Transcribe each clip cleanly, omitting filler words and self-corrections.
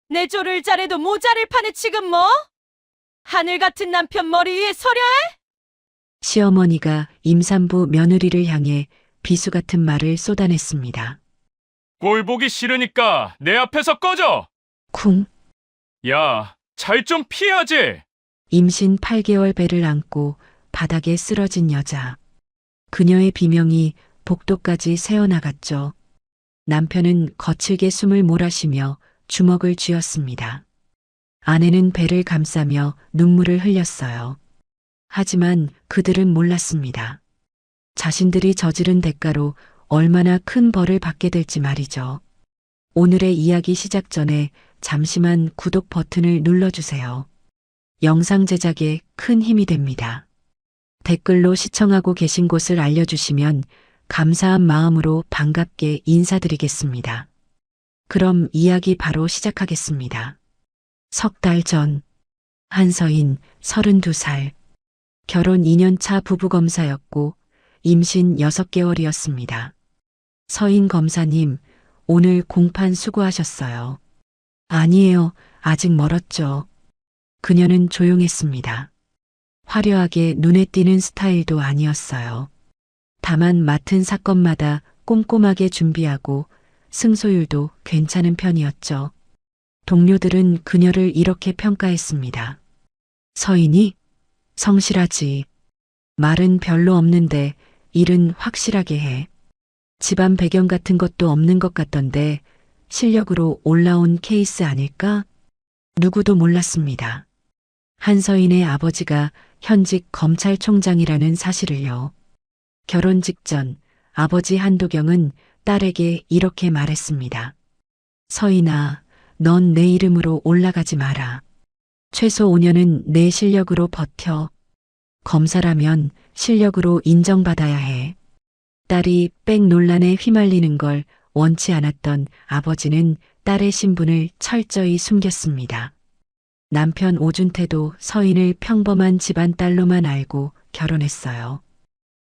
내 조를 잘해도 모자를 파네 지금 뭐? 하늘 같은 남편 머리 위에 서려 해? 시어머니가 임산부 며느리를 향해 비수 같은 말을 쏟아냈습니다. 꼴 보기 싫으니까 내 앞에서 꺼져! 쿵. 야, 잘 좀 피하지! 임신 8개월 배를 안고 바닥에 쓰러진 여자. 그녀의 비명이 복도까지 새어나갔죠. 남편은 거칠게 숨을 몰아쉬며 주먹을 쥐었습니다. 아내는 배를 감싸며 눈물을 흘렸어요. 하지만 그들은 몰랐습니다. 자신들이 저지른 대가로 얼마나 큰 벌을 받게 될지 말이죠. 오늘의 이야기 시작 전에 잠시만 구독 버튼을 눌러주세요. 영상 제작에 큰 힘이 됩니다. 댓글로 시청하고 계신 곳을 알려주시면 감사한 마음으로 반갑게 인사드리겠습니다. 그럼 이야기 바로 시작하겠습니다. 석 달 전, 한서인 32살, 결혼 2년차 부부검사였고 임신 6개월이었습니다. 서인 검사님, 오늘 공판 수고하셨어요. 아니에요, 아직 멀었죠. 그녀는 조용했습니다. 화려하게 눈에 띄는 스타일도 아니었어요. 다만 맡은 사건마다 꼼꼼하게 준비하고 승소율도 괜찮은 편이었죠. 동료들은 그녀를 이렇게 평가했습니다. 서인이? 성실하지. 말은 별로 없는데 일은 확실하게 해. 집안 배경 같은 것도 없는 것 같던데 실력으로 올라온 케이스 아닐까? 누구도 몰랐습니다. 한서인의 아버지가 현직 검찰총장이라는 사실을요. 결혼 직전 아버지 한도경은 딸에게 이렇게 말했습니다. 서인아, 넌 내 이름으로 올라가지 마라. 최소 5년은 내 실력으로 버텨. 검사라면 실력으로 인정받아야 해. 딸이 백 논란에 휘말리는 걸 원치 않았던 아버지는 딸의 신분을 철저히 숨겼습니다. 남편 오준태도 서인을 평범한 집안 딸로만 알고 결혼했어요.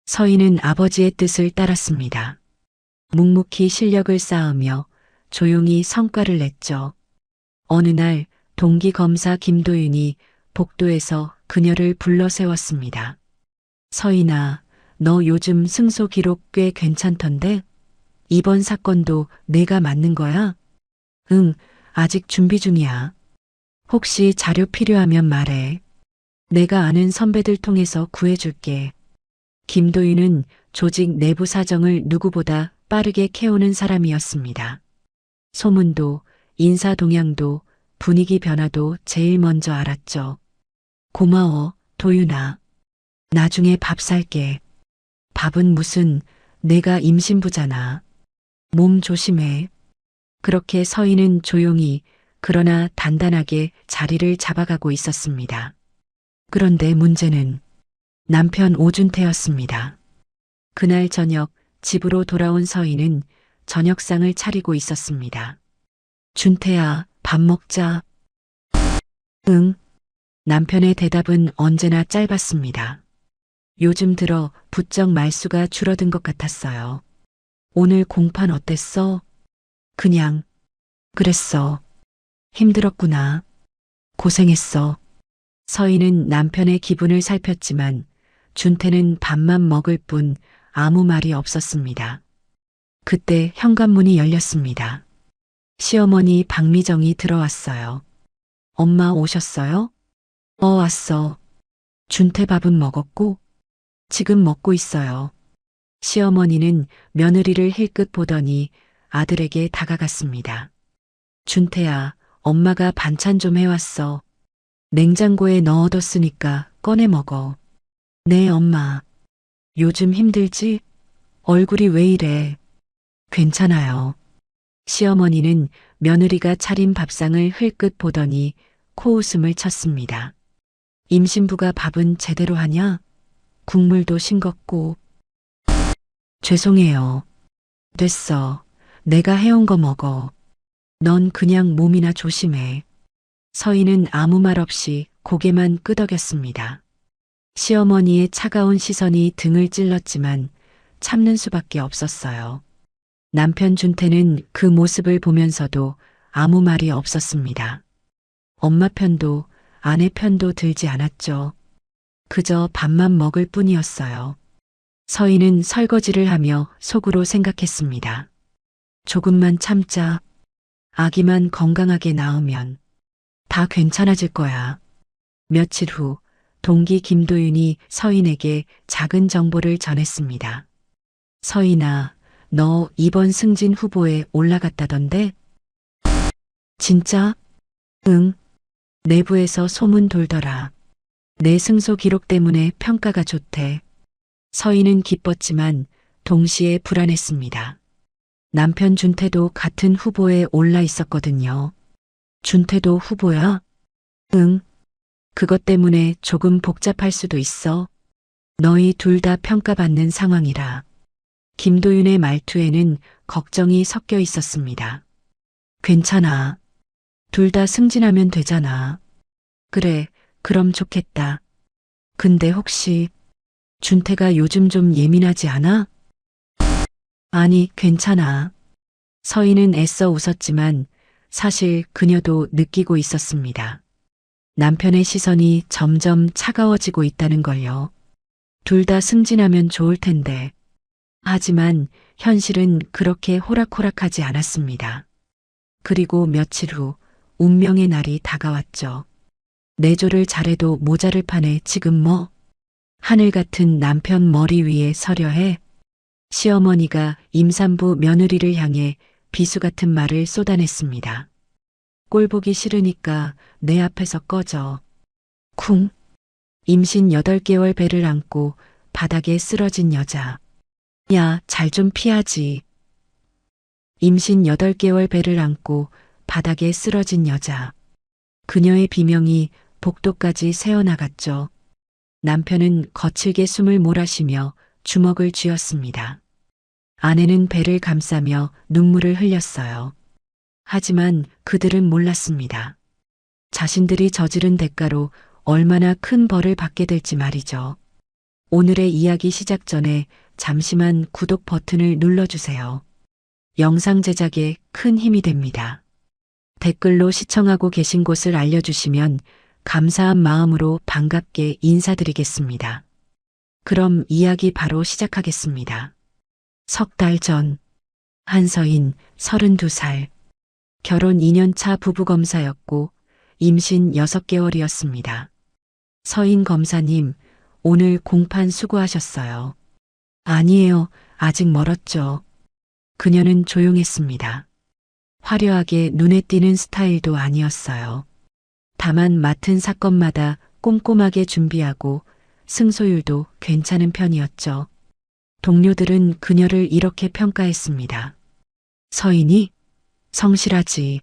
서인은 아버지의 뜻을 따랐습니다. 묵묵히 실력을 쌓으며 조용히 성과를 냈죠. 어느 날 동기 검사 김도윤이 복도에서 그녀를 불러 세웠습니다. 서인아, 너 요즘 승소 기록 꽤 괜찮던데? 이번 사건도 내가 맡는 거야? 응, 아직 준비 중이야. 혹시 자료 필요하면 말해. 내가 아는 선배들 통해서 구해줄게. 김도윤은 조직 내부 사정을 누구보다 빠르게 캐오는 사람이었습니다. 소문도, 인사 동향도, 분위기 변화도 제일 먼저 알았죠. 고마워, 도윤아. 나중에 밥 살게. 밥은 무슨, 내가 임신부잖아. 몸 조심해. 그렇게 서인은 조용히 그러나 단단하게 자리를 잡아가고 있었습니다. 그런데 문제는 남편 오준태였습니다. 그날 저녁 집으로 돌아온 서인은 저녁상을 차리고 있었습니다. 준태야, 밥 먹자. 응. 남편의 대답은 언제나 짧았습니다. 요즘 들어 부쩍 말수가 줄어든 것 같았어요. 오늘 공판 어땠어? 그냥, 그랬어. 힘들었구나. 고생했어. 서인은 남편의 기분을 살폈지만 준태는 밥만 먹을 뿐 아무 말이 없었습니다. 그때 현관문이 열렸습니다. 시어머니 박미정이 들어왔어요. 엄마 오셨어요? 왔어. 준태 밥은 먹었고? 지금 먹고 있어요. 시어머니는 며느리를 힐끗 보더니 아들에게 다가갔습니다. 준태야, 엄마가 반찬 좀 해왔어. 냉장고에 넣어뒀으니까 꺼내 먹어. 네, 엄마. 요즘 힘들지? 얼굴이 왜 이래? 괜찮아요. 시어머니는 며느리가 차린 밥상을 흘끗 보더니 코웃음을 쳤습니다. 임신부가 밥은 제대로 하냐? 국물도 싱겁고. 죄송해요. 됐어. 내가 해온 거 먹어. 넌 그냥 몸이나 조심해. 서인은 아무 말 없이 고개만 끄덕였습니다. 시어머니의 차가운 시선이 등을 찔렀지만 참는 수밖에 없었어요. 남편 준태는 그 모습을 보면서도 아무 말이 없었습니다. 엄마 편도 아내 편도 들지 않았죠. 그저 밥만 먹을 뿐이었어요. 서희는 설거지를 하며 속으로 생각했습니다. 조금만 참자. 아기만 건강하게 낳으면 다 괜찮아질 거야. 며칠 후 동기 김도윤이 서인에게 작은 정보를 전했습니다. 서인아, 너 이번 승진 후보에 올라갔다던데? 진짜? 응. 내부에서 소문 돌더라. 내 승소 기록 때문에 평가가 좋대. 서인은 기뻤지만 동시에 불안했습니다. 남편 준태도 같은 후보에 올라 있었거든요. 준태도 후보야? 응. 그것 때문에 조금 복잡할 수도 있어. 너희 둘 다 평가받는 상황이라. 김도윤의 말투에는 걱정이 섞여 있었습니다. 괜찮아. 둘 다 승진하면 되잖아. 그래, 그럼 좋겠다. 근데 혹시 준태가 요즘 좀 예민하지 않아? 아니, 괜찮아. 서인은 애써 웃었지만 사실 그녀도 느끼고 있었습니다. 남편의 시선이 점점 차가워지고 있다는 걸요. 둘 다 승진하면 좋을 텐데. 하지만 현실은 그렇게 호락호락하지 않았습니다. 그리고 며칠 후 운명의 날이 다가왔죠. 내조를 잘해도 모자를 파네 지금 뭐. 하늘 같은 남편 머리 위에 서려 해. 시어머니가 임산부 며느리를 향해 비수 같은 말을 쏟아냈습니다. 꼴 보기 싫으니까 내 앞에서 꺼져. 쿵. 임신 8개월 배를 안고 바닥에 쓰러진 여자. 야, 잘 좀 피하지. 임신 8개월 배를 안고 바닥에 쓰러진 여자. 그녀의 비명이 복도까지 새어나갔죠. 남편은 거칠게 숨을 몰아쉬며 주먹을 쥐었습니다. 아내는 배를 감싸며 눈물을 흘렸어요. 하지만 그들은 몰랐습니다. 자신들이 저지른 대가로 얼마나 큰 벌을 받게 될지 말이죠. 오늘의 이야기 시작 전에 잠시만 구독 버튼을 눌러주세요. 영상 제작에 큰 힘이 됩니다. 댓글로 시청하고 계신 곳을 알려주시면 감사한 마음으로 반갑게 인사드리겠습니다. 그럼 이야기 바로 시작하겠습니다. 석 달 전, 한서인 32살, 결혼 2년 차 부부검사였고 임신 6개월이었습니다. 서인 검사님, 오늘 공판 수고하셨어요. 아니에요, 아직 멀었죠. 그녀는 조용했습니다. 화려하게 눈에 띄는 스타일도 아니었어요. 다만 맡은 사건마다 꼼꼼하게 준비하고 승소율도 괜찮은 편이었죠. 동료들은 그녀를 이렇게 평가했습니다. 서인이? 성실하지.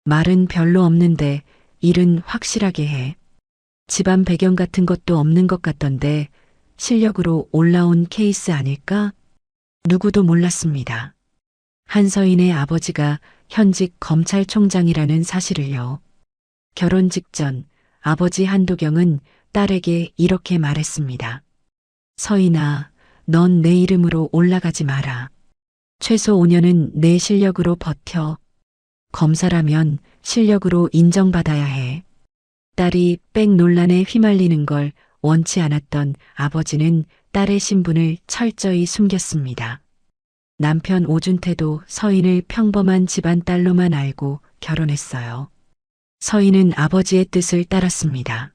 말은 별로 없는데 일은 확실하게 해. 집안 배경 같은 것도 없는 것 같던데 실력으로 올라온 케이스 아닐까? 누구도 몰랐습니다. 한서인의 아버지가 현직 검찰총장이라는 사실을요. 결혼 직전 아버지 한도경은 딸에게 이렇게 말했습니다. 서인아, 넌 내 이름으로 올라가지 마라. 최소 5년은 내 실력으로 버텨. 검사라면 실력으로 인정받아야 해. 딸이 백 논란에 휘말리는 걸 원치 않았던 아버지는 딸의 신분을 철저히 숨겼습니다. 남편 오준태도 서인을 평범한 집안 딸로만 알고 결혼했어요. 서인은 아버지의 뜻을 따랐습니다.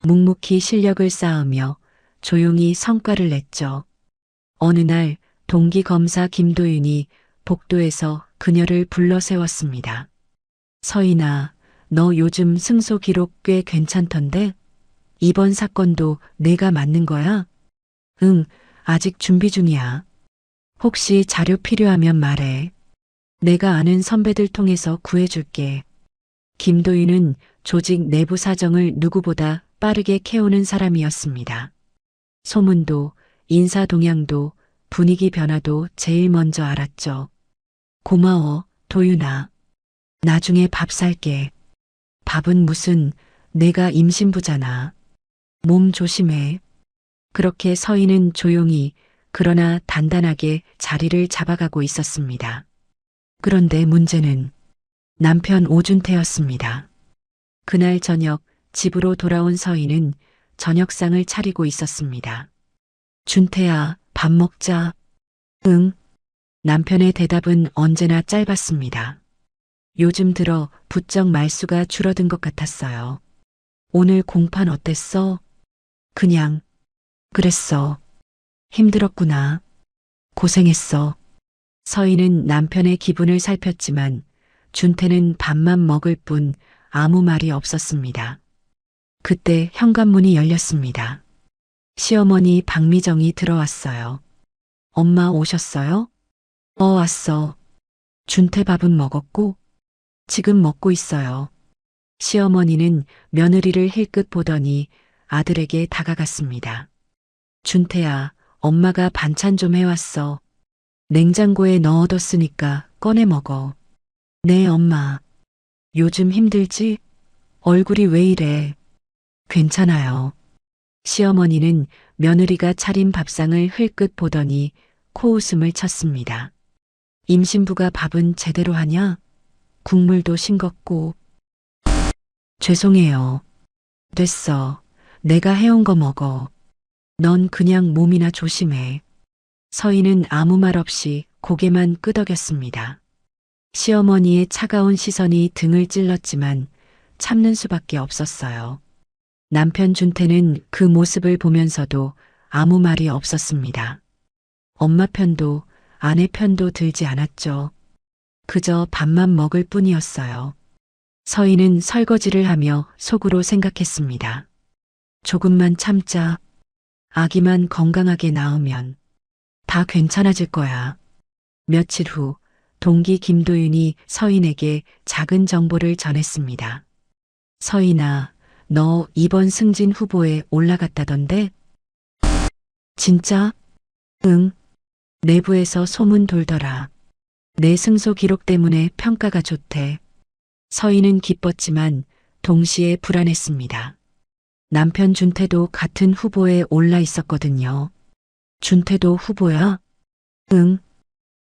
묵묵히 실력을 쌓으며 조용히 성과를 냈죠. 어느 날 동기 검사 김도윤이 복도에서 그녀를 불러 세웠습니다. 서인아, 너 요즘 승소 기록 꽤 괜찮던데? 이번 사건도 내가 맡는 거야? 응, 아직 준비 중이야. 혹시 자료 필요하면 말해. 내가 아는 선배들 통해서 구해줄게. 김도윤은 조직 내부 사정을 누구보다 빠르게 캐오는 사람이었습니다. 소문도, 인사 동향도, 분위기 변화도 제일 먼저 알았죠. 고마워, 도윤아. 나중에 밥 살게. 밥은 무슨, 내가 임신부잖아. 몸 조심해. 그렇게 서인은 조용히 그러나 단단하게 자리를 잡아가고 있었습니다. 그런데 문제는 남편 오준태였습니다. 그날 저녁 집으로 돌아온 서희는 저녁상을 차리고 있었습니다. 준태야, 밥 먹자. 응. 남편의 대답은 언제나 짧았습니다. 요즘 들어 부쩍 말수가 줄어든 것 같았어요. 오늘 공판 어땠어? 그냥, 그랬어. 힘들었구나. 고생했어. 서희는 남편의 기분을 살폈지만 준태는 밥만 먹을 뿐 아무 말이 없었습니다. 그때 현관문이 열렸습니다. 시어머니 박미정이 들어왔어요. 엄마 오셨어요? 왔어. 준태 밥은 먹었고? 지금 먹고 있어요. 시어머니는 며느리를 힐끗 보더니 아들에게 다가갔습니다. 준태야, 엄마가 반찬 좀 해왔어. 냉장고에 넣어뒀으니까 꺼내 먹어. 네, 엄마. 요즘 힘들지? 얼굴이 왜 이래? 괜찮아요. 시어머니는 며느리가 차린 밥상을 흘끗 보더니 코웃음을 쳤습니다. 임신부가 밥은 제대로 하냐? 국물도 싱겁고. 죄송해요. 됐어. 내가 해온 거 먹어. 넌 그냥 몸이나 조심해. 서희는 아무 말 없이 고개만 끄덕였습니다. 시어머니의 차가운 시선이 등을 찔렀지만 참는 수밖에 없었어요. 남편 준태는 그 모습을 보면서도 아무 말이 없었습니다. 엄마 편도 아내 편도 들지 않았죠. 그저 밥만 먹을 뿐이었어요. 서희는 설거지를 하며 속으로 생각했습니다. 조금만 참자. 아기만 건강하게 낳으면 다 괜찮아질 거야. 며칠 후 동기 김도윤이 서인에게 작은 정보를 전했습니다. 서인아, 너 이번 승진 후보에 올라갔다던데? 진짜? 응. 내부에서 소문 돌더라. 내 승소 기록 때문에 평가가 좋대. 서인은 기뻤지만 동시에 불안했습니다. 남편 준태도 같은 후보에 올라 있었거든요. 준태도 후보야? 응.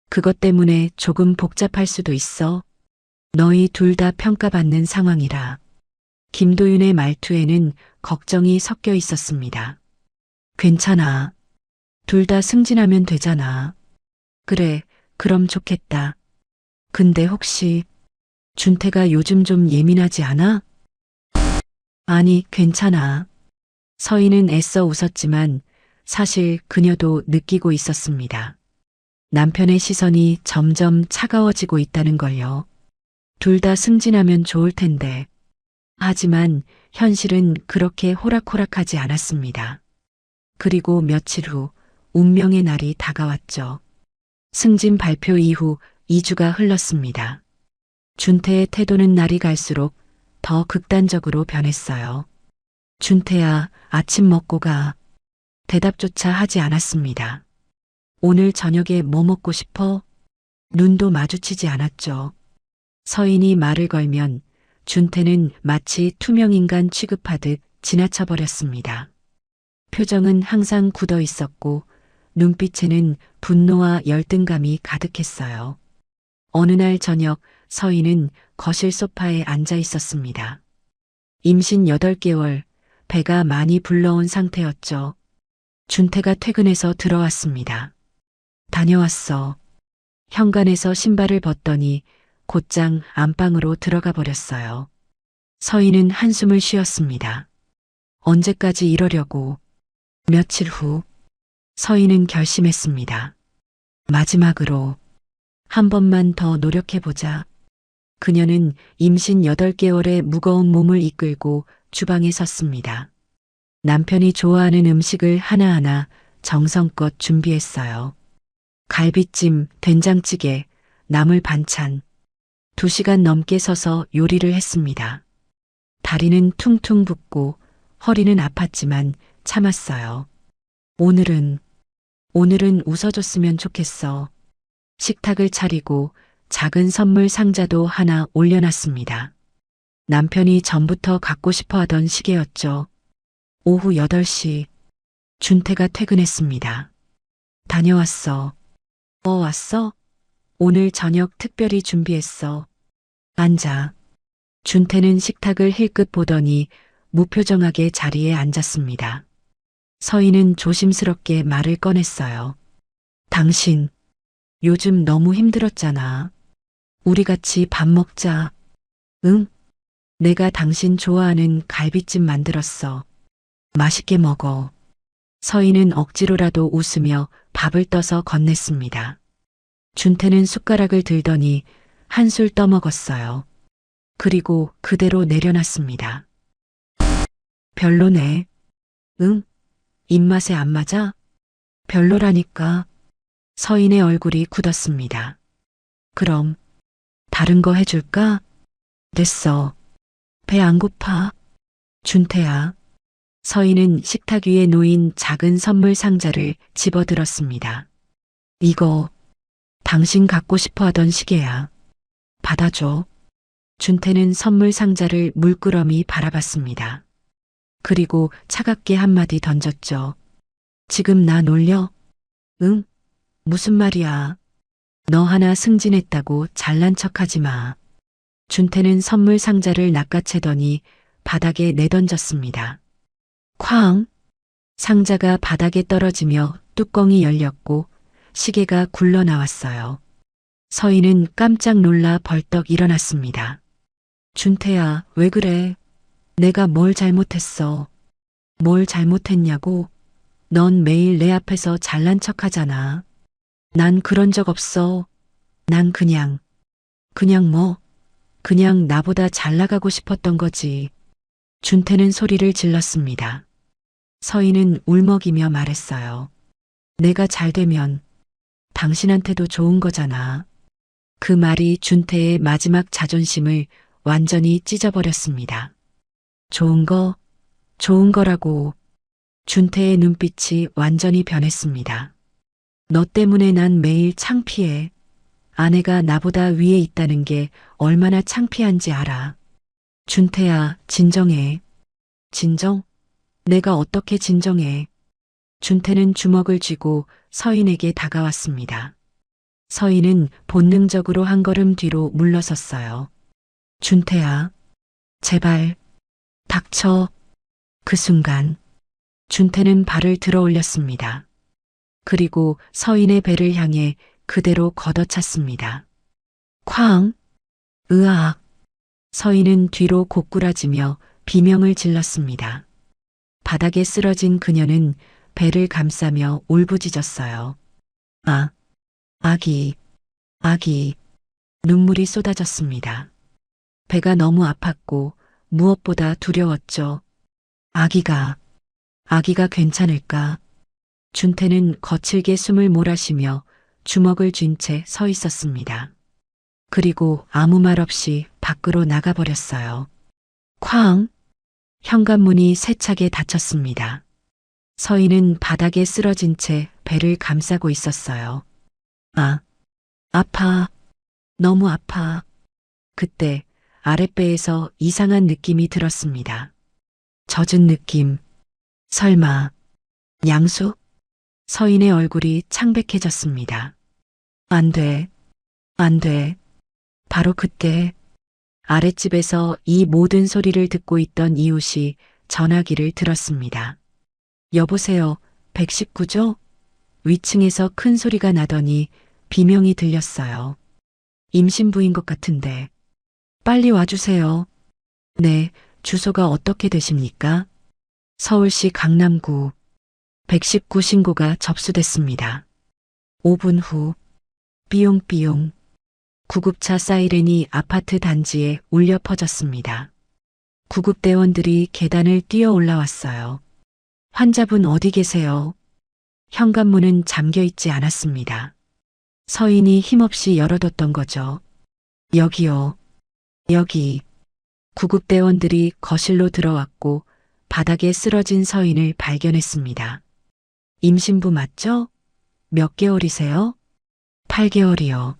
그것 때문에 조금 복잡할 수도 있어. 너희 둘 다 평가받는 상황이라. 김도윤의 말투에는 걱정이 섞여 있었습니다. 괜찮아. 둘 다 승진하면 되잖아. 그래, 그럼 좋겠다. 근데 혹시 준태가 요즘 좀 예민하지 않아? 아니, 괜찮아. 서희는 애써 웃었지만 사실 그녀도 느끼고 있었습니다. 남편의 시선이 점점 차가워지고 있다는 걸요. 둘 다 승진하면 좋을 텐데. 하지만 현실은 그렇게 호락호락하지 않았습니다. 그리고 며칠 후 운명의 날이 다가왔죠. 승진 발표 이후 2주가 흘렀습니다. 준태의 태도는 날이 갈수록 더 극단적으로 변했어요. 준태야, 아침 먹고 가. 대답조차 하지 않았습니다. 오늘 저녁에 뭐 먹고 싶어? 눈도 마주치지 않았죠. 서인이 말을 걸면 준태는 마치 투명인간 취급하듯 지나쳐버렸습니다. 표정은 항상 굳어 있었고 눈빛에는 분노와 열등감이 가득했어요. 어느 날 저녁 서인은 거실 소파에 앉아 있었습니다. 임신 8개월, 배가 많이 불러온 상태였죠. 준태가 퇴근해서 들어왔습니다. 다녀왔어. 현관에서 신발을 벗더니 곧장 안방으로 들어가 버렸어요. 서인은 한숨을 쉬었습니다. 언제까지 이러려고. 며칠 후 서인은 결심했습니다. 마지막으로 한 번만 더 노력해보자. 그녀는 임신 8개월의 무거운 몸을 이끌고 주방에 섰습니다. 남편이 좋아하는 음식을 하나하나 정성껏 준비했어요. 갈비찜, 된장찌개, 나물 반찬. 2시간 넘게 서서 요리를 했습니다. 다리는 퉁퉁 붓고 허리는 아팠지만 참았어요. 오늘은 웃어줬으면 좋겠어. 식탁을 차리고 작은 선물 상자도 하나 올려놨습니다. 남편이 전부터 갖고 싶어 하던 시계였죠. 오후 8시 준태가 퇴근했습니다. 다녀왔어. 왔어? 오늘 저녁 특별히 준비했어. 앉아. 준태는 식탁을 힐끗 보더니 무표정하게 자리에 앉았습니다. 서인은 조심스럽게 말을 꺼냈어요. 당신, 요즘 너무 힘들었잖아. 우리 같이 밥 먹자. 응? 내가 당신 좋아하는 갈비찜 만들었어. 맛있게 먹어. 서인은 억지로라도 웃으며 밥을 떠서 건넸습니다. 준태는 숟가락을 들더니 한술 떠먹었어요. 그리고 그대로 내려놨습니다. 별로네. 응? 입맛에 안 맞아? 별로라니까. 서인의 얼굴이 굳었습니다. 그럼 다른 거 해줄까? 됐어. 배 안 고파. 준태야. 서인은 식탁 위에 놓인 작은 선물 상자를 집어들었습니다. 이거 당신 갖고 싶어 하던 시계야. 받아줘. 준태는 선물 상자를 물끄러미 바라봤습니다. 그리고 차갑게 한마디 던졌죠. 지금 나 놀려? 응? 무슨 말이야? 너 하나 승진했다고 잘난 척하지 마. 준태는 선물 상자를 낚아채더니 바닥에 내던졌습니다. 쾅! 상자가 바닥에 떨어지며 뚜껑이 열렸고 시계가 굴러 나왔어요. 서인은 깜짝 놀라 벌떡 일어났습니다. 준태야, 왜 그래? 내가 뭘 잘못했어? 뭘 잘못했냐고? 넌 매일 내 앞에서 잘난 척 하잖아. 난 그런 적 없어. 난 그냥 뭐? 그냥 나보다 잘 나가고 싶었던 거지. 준태는 소리를 질렀습니다. 서인은 울먹이며 말했어요. 내가 잘 되면 당신한테도 좋은 거잖아. 그 말이 준태의 마지막 자존심을 완전히 찢어버렸습니다. 좋은 거라고. 준태의 눈빛이 완전히 변했습니다. 너 때문에 난 매일 창피해. 아내가 나보다 위에 있다는 게 얼마나 창피한지 알아. 준태야, 진정해. 진정? 내가 어떻게 진정해? 준태는 주먹을 쥐고 서인에게 다가왔습니다. 서인은 본능적으로 한 걸음 뒤로 물러섰어요. 준태야, 제발, 닥쳐. 그 순간, 준태는 발을 들어 올렸습니다. 그리고 서인의 배를 향해 그대로 걷어찼습니다. 쾅! 으악! 서인은 뒤로 고꾸라지며 비명을 질렀습니다. 바닥에 쓰러진 그녀는 배를 감싸며 울부짖었어요. 아기. 눈물이 쏟아졌습니다. 배가 너무 아팠고 무엇보다 두려웠죠. 아기가 괜찮을까? 준태는 거칠게 숨을 몰아쉬며 주먹을 쥔 채 서 있었습니다. 그리고 아무 말 없이 밖으로 나가버렸어요. 쾅! 현관문이 세차게 닫혔습니다. 서인은 바닥에 쓰러진 채 배를 감싸고 있었어요. 아파. 너무 아파. 그때 아랫배에서 이상한 느낌이 들었습니다. 젖은 느낌. 설마 양수? 서인의 얼굴이 창백해졌습니다. 안 돼. 바로 그때 아랫집에서 이 모든 소리를 듣고 있던 이웃이 전화기를 들었습니다. 여보세요, 119죠? 위층에서 큰 소리가 나더니 비명이 들렸어요. 임신부인 것 같은데. 빨리 와주세요. 네, 주소가 어떻게 되십니까? 서울시 강남구. 119 신고가 접수됐습니다. 5분 후, 삐용삐용. 구급차 사이렌이 아파트 단지에 울려 퍼졌습니다. 구급대원들이 계단을 뛰어 올라왔어요. 환자분 어디 계세요? 현관문은 잠겨 있지 않았습니다. 서인이 힘없이 열어뒀던 거죠. 여기요. 여기. 구급대원들이 거실로 들어왔고 바닥에 쓰러진 서인을 발견했습니다. 임신부 맞죠? 몇 개월이세요? 8개월이요.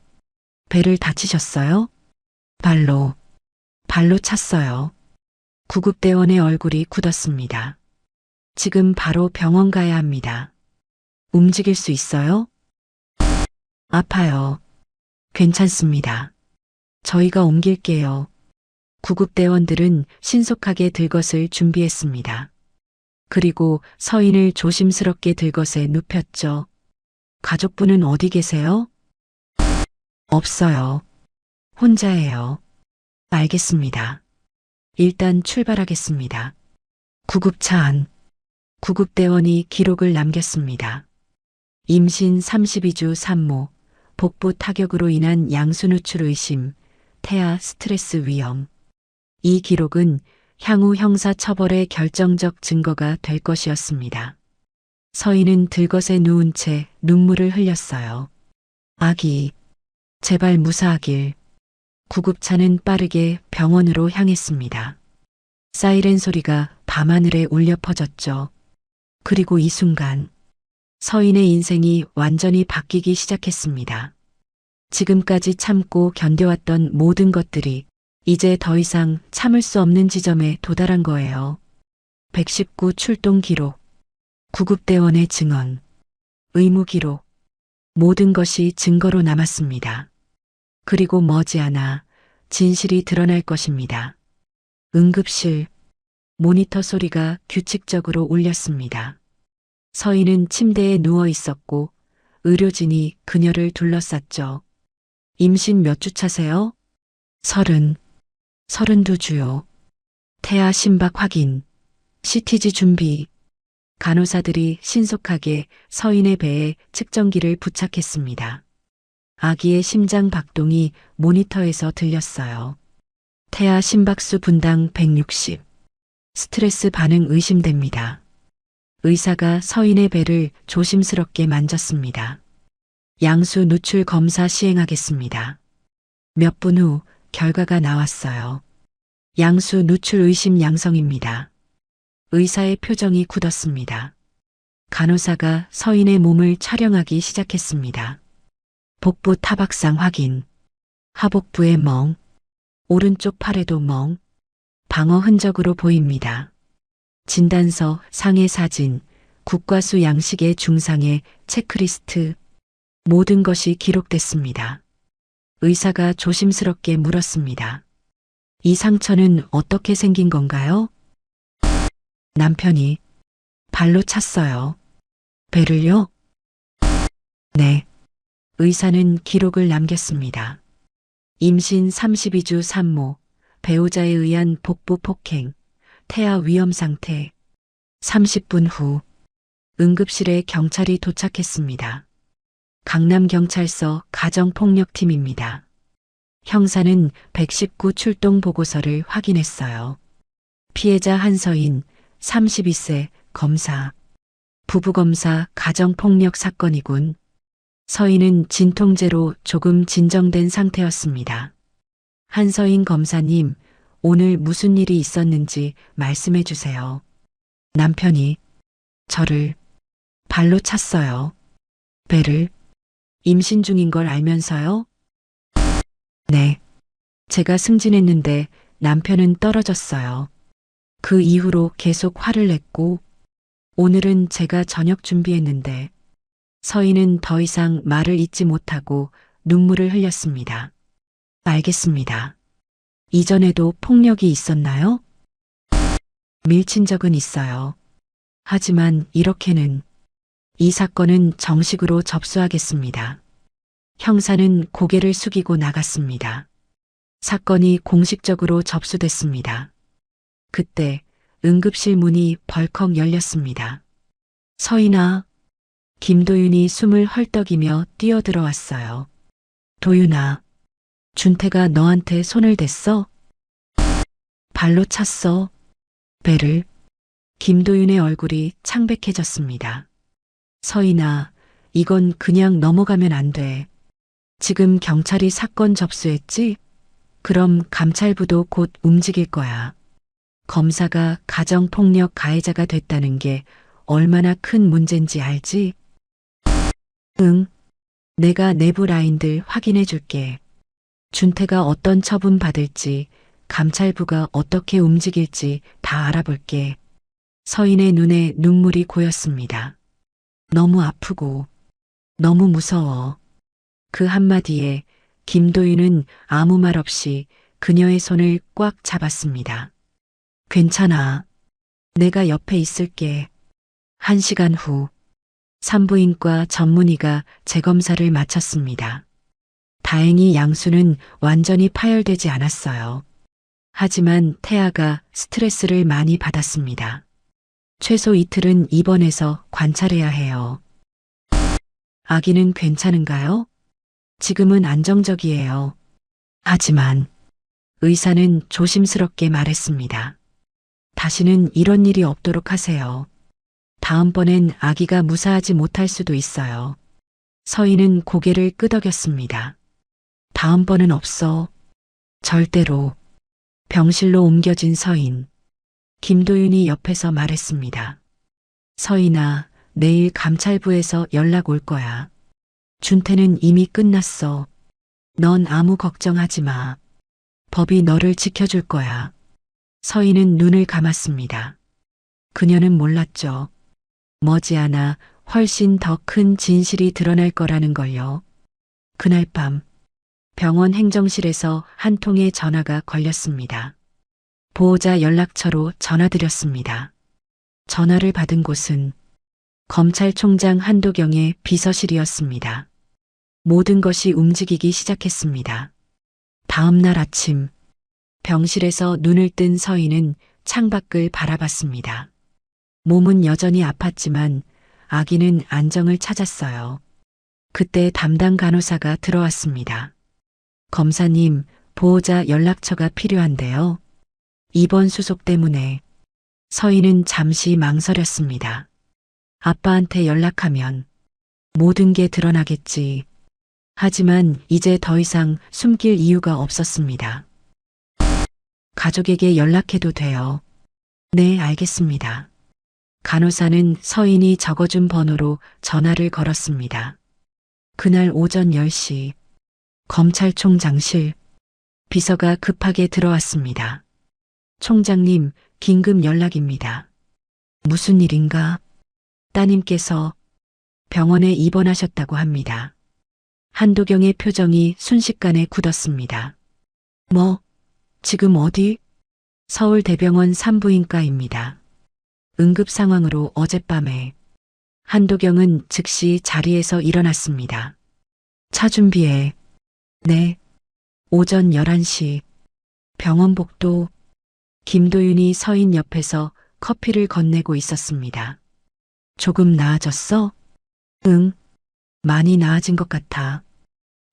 배를 다치셨어요? 발로 찼어요. 구급대원의 얼굴이 굳었습니다. 지금 바로 병원 가야 합니다. 움직일 수 있어요? 아파요. 괜찮습니다. 저희가 옮길게요. 구급대원들은 신속하게 들것을 준비했습니다. 그리고 서인을 조심스럽게 들것에 눕혔죠. 가족분은 어디 계세요? 없어요. 혼자예요. 알겠습니다. 일단 출발하겠습니다. 구급차 안. 구급대원이 기록을 남겼습니다. 임신 32주 산모, 복부 타격으로 인한 양수 누출 의심, 태아 스트레스 위험. 이 기록은 향후 형사 처벌의 결정적 증거가 될 것이었습니다. 서인은 들것에 누운 채 눈물을 흘렸어요. 아기, 제발 무사하길. 구급차는 빠르게 병원으로 향했습니다. 사이렌 소리가 밤하늘에 울려 퍼졌죠. 그리고 이 순간 서인의 인생이 완전히 바뀌기 시작했습니다. 지금까지 참고 견뎌왔던 모든 것들이 이제 더 이상 참을 수 없는 지점에 도달한 거예요. 119 출동 기록, 구급대원의 증언, 의무 기록, 모든 것이 증거로 남았습니다. 그리고 머지않아 진실이 드러날 것입니다. 응급실, 모니터 소리가 규칙적으로 울렸습니다. 서인은 침대에 누워 있었고 의료진이 그녀를 둘러쌌죠. 임신 몇 주 차세요? 32주요. 태아 심박 확인, CTG 준비. 간호사들이 신속하게 서인의 배에 측정기를 부착했습니다. 아기의 심장 박동이 모니터에서 들렸어요. 태아 심박수 분당 160. 스트레스 반응 의심됩니다. 의사가 서인의 배를 조심스럽게 만졌습니다. 양수 누출 검사 시행하겠습니다. 몇 분 후 결과가 나왔어요. 양수 누출 의심 양성입니다. 의사의 표정이 굳었습니다. 간호사가 서인의 몸을 촬영하기 시작했습니다. 복부 타박상 확인, 하복부에 멍, 오른쪽 팔에도 멍, 방어 흔적으로 보입니다. 진단서, 상해 사진, 국과수 양식의 중상해 체크리스트, 모든 것이 기록됐습니다. 의사가 조심스럽게 물었습니다. 이 상처는 어떻게 생긴 건가요? 남편이 발로 찼어요. 배를요? 네. 의사는 기록을 남겼습니다. 임신 32주 산모, 배우자에 의한 복부 폭행, 태아 위험 상태. 30분 후 응급실에 경찰이 도착했습니다. 강남경찰서 가정폭력팀입니다. 형사는 119 출동 보고서를 확인했어요. 피해자 한서인 32세 검사. 부부검사 가정폭력 사건이군. 서인은 진통제로 조금 진정된 상태였습니다. 한서인 검사님, 오늘 무슨 일이 있었는지 말씀해 주세요. 남편이 저를 발로 찼어요. 배를 임신 중인 걸 알면서요? 네. 제가 승진했는데 남편은 떨어졌어요. 그 이후로 계속 화를 냈고 오늘은 제가 저녁 준비했는데 서인은 더 이상 말을 잇지 못하고 눈물을 흘렸습니다. 알겠습니다. 이전에도 폭력이 있었나요? 밀친 적은 있어요. 하지만 이렇게는 이 사건은 정식으로 접수하겠습니다. 형사는 고개를 숙이고 나갔습니다. 사건이 공식적으로 접수됐습니다. 그때 응급실 문이 벌컥 열렸습니다. 서인아, 김도윤이 숨을 헐떡이며 뛰어들어왔어요. 도윤아, 준태가 너한테 손을 댔어? 발로 찼어. 배를. 김도윤의 얼굴이 창백해졌습니다. 서인아, 이건 그냥 넘어가면 안 돼. 지금 경찰이 사건 접수했지? 그럼 감찰부도 곧 움직일 거야. 검사가 가정폭력 가해자가 됐다는 게 얼마나 큰 문제인지 알지? 응. 내가 내부 라인들 확인해 줄게. 준태가 어떤 처분 받을지, 감찰부가 어떻게 움직일지 다 알아볼게. 서인의 눈에 눈물이 고였습니다. 너무 아프고, 너무 무서워. 그 한마디에 김도윤은 아무 말 없이 그녀의 손을 꽉 잡았습니다. 괜찮아. 내가 옆에 있을게. 1시간 후 산부인과 전문의가 재검사를 마쳤습니다. 다행히 양수는 완전히 파열되지 않았어요. 하지만 태아가 스트레스를 많이 받았습니다. 최소 이틀은 입원해서 관찰해야 해요. 아기는 괜찮은가요? 지금은 안정적이에요. 하지만 의사는 조심스럽게 말했습니다. 다시는 이런 일이 없도록 하세요. 다음번엔 아기가 무사하지 못할 수도 있어요. 서인은 고개를 끄덕였습니다. 다음번은 없어. 절대로. 병실로 옮겨진 서인. 김도윤이 옆에서 말했습니다. 서인아, 내일 감찰부에서 연락 올 거야. 준태는 이미 끝났어. 넌 아무 걱정하지 마. 법이 너를 지켜줄 거야. 서인은 눈을 감았습니다. 그녀는 몰랐죠. 머지않아 훨씬 더 큰 진실이 드러날 거라는 걸요. 그날 밤 병원 행정실에서 한 통의 전화가 걸렸습니다. 보호자 연락처로 전화드렸습니다. 전화를 받은 곳은 검찰총장 한도경의 비서실이었습니다. 모든 것이 움직이기 시작했습니다. 다음 날 아침 병실에서 눈을 뜬 서인은 창밖을 바라봤습니다. 몸은 여전히 아팠지만 아기는 안정을 찾았어요. 그때 담당 간호사가 들어왔습니다. 검사님, 보호자 연락처가 필요한데요. 입원 수속 때문에. 서인은 잠시 망설였습니다. 아빠한테 연락하면 모든 게 드러나겠지. 하지만 이제 더 이상 숨길 이유가 없었습니다. 가족에게 연락해도 돼요. 네, 알겠습니다. 간호사는 서인이 적어준 번호로 전화를 걸었습니다. 그날 오전 10시 검찰총장실 비서가 급하게 들어왔습니다. 총장님, 긴급 연락입니다. 무슨 일인가? 따님께서 병원에 입원하셨다고 합니다. 한도경의 표정이 순식간에 굳었습니다. 뭐? 지금 어디? 서울대병원 산부인과입니다. 응급 상황으로 어젯밤에 한도경은 즉시 자리에서 일어났습니다. 차 준비해. 네. 오전 11시 병원 복도. 김도윤이 서인 옆에서 커피를 건네고 있었습니다. 조금 나아졌어? 응. 많이 나아진 것 같아.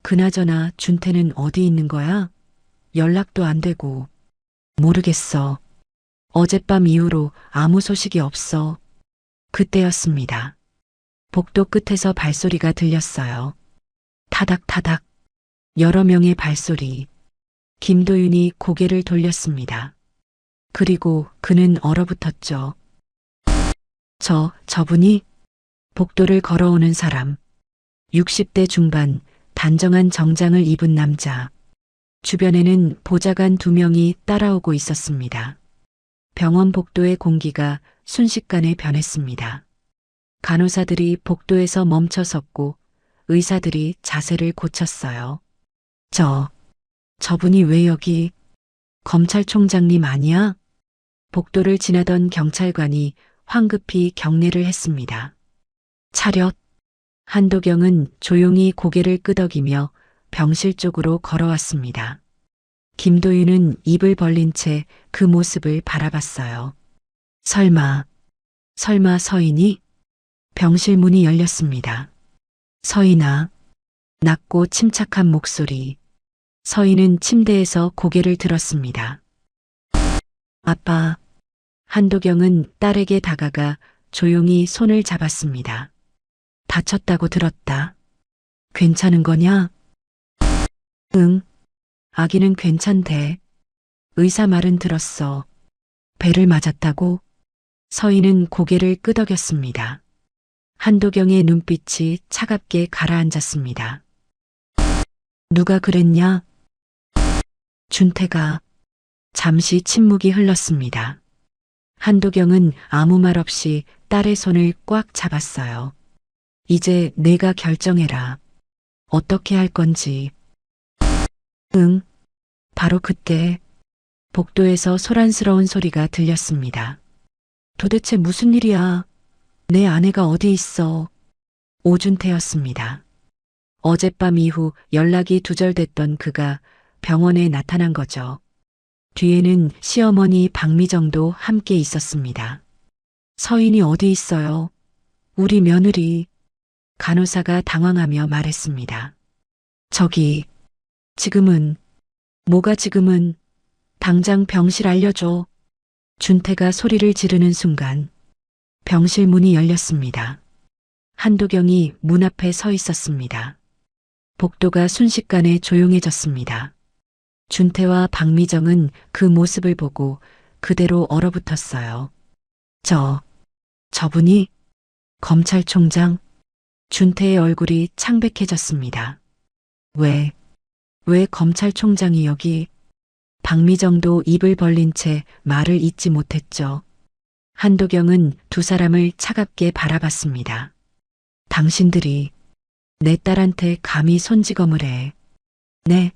그나저나 준태는 어디 있는 거야? 연락도 안 되고. 모르겠어. 어젯밤 이후로 아무 소식이 없어. 그때였습니다. 복도 끝에서 발소리가 들렸어요. 타닥타닥. 여러 명의 발소리. 김도윤이 고개를 돌렸습니다. 그리고 그는 얼어붙었죠. 저분이? 복도를 걸어오는 사람. 60대 중반, 단정한 정장을 입은 남자. 주변에는 보좌관 2명이 따라오고 있었습니다. 병원 복도의 공기가 순식간에 변했습니다. 간호사들이 복도에서 멈춰 섰고 의사들이 자세를 고쳤어요. 저분이 왜 여기? 검찰총장님 아니야? 복도를 지나던 경찰관이 황급히 경례를 했습니다. 차렷. 한도경은 조용히 고개를 끄덕이며 병실 쪽으로 걸어왔습니다. 김도윤은 입을 벌린 채 그 모습을 바라봤어요. 설마 서인이? 병실 문이 열렸습니다. 서인아. 낮고 침착한 목소리. 서인은 침대에서 고개를 들었습니다. 아빠. 한도경은 딸에게 다가가 조용히 손을 잡았습니다. 다쳤다고 들었다. 괜찮은 거냐? 응. 아기는 괜찮대. 의사 말은 들었어. 배를 맞았다고? 서인은 고개를 끄덕였습니다. 한도경의 눈빛이 차갑게 가라앉았습니다. 누가 그랬냐? 준태가. 잠시 침묵이 흘렀습니다. 한도경은 아무 말 없이 딸의 손을 꽉 잡았어요. 이제 내가 결정해라. 어떻게 할 건지. 응. 바로 그때 복도에서 소란스러운 소리가 들렸습니다. 도대체 무슨 일이야? 내 아내가 어디 있어? 오준태였습니다. 어젯밤 이후 연락이 두절됐던 그가 병원에 나타난 거죠. 뒤에는 시어머니 박미정도 함께 있었습니다. 서인이 어디 있어요? 우리 며느리. 간호사가 당황하며 말했습니다. 저기, 지금은, 뭐가 지금은, 당장 병실 알려줘. 준태가 소리를 지르는 순간, 병실 문이 열렸습니다. 한도경이 문 앞에 서 있었습니다. 복도가 순식간에 조용해졌습니다. 준태와 박미정은 그 모습을 보고 그대로 얼어붙었어요. 저분이 검찰총장? 준태의 얼굴이 창백해졌습니다. 왜 검찰총장이 여기? 박미정도 입을 벌린 채 말을 잇지 못했죠. 한도경은 두 사람을 차갑게 바라봤습니다. 당신들이 내 딸한테 감히 손찌검을 해. 네.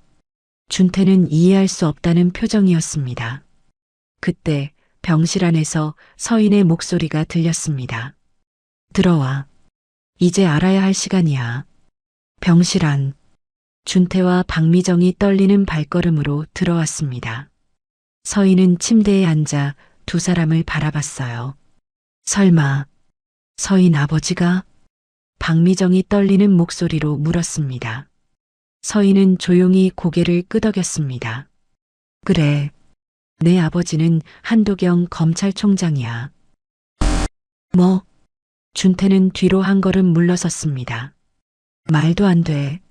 준태는 이해할 수 없다는 표정이었습니다. 그때 병실 안에서 서인의 목소리가 들렸습니다. 들어와. 이제 알아야 할 시간이야. 병실 안. 준태와 박미정이 떨리는 발걸음으로 들어왔습니다. 서인은 침대에 앉아 두 사람을 바라봤어요. 설마 서인 아버지가? 박미정이 떨리는 목소리로 물었습니다. 서인은 조용히 고개를 끄덕였습니다. 그래, 내 아버지는 한도경 검찰총장이야. 뭐? 준태는 뒤로 한 걸음 물러섰습니다. 말도 안 돼.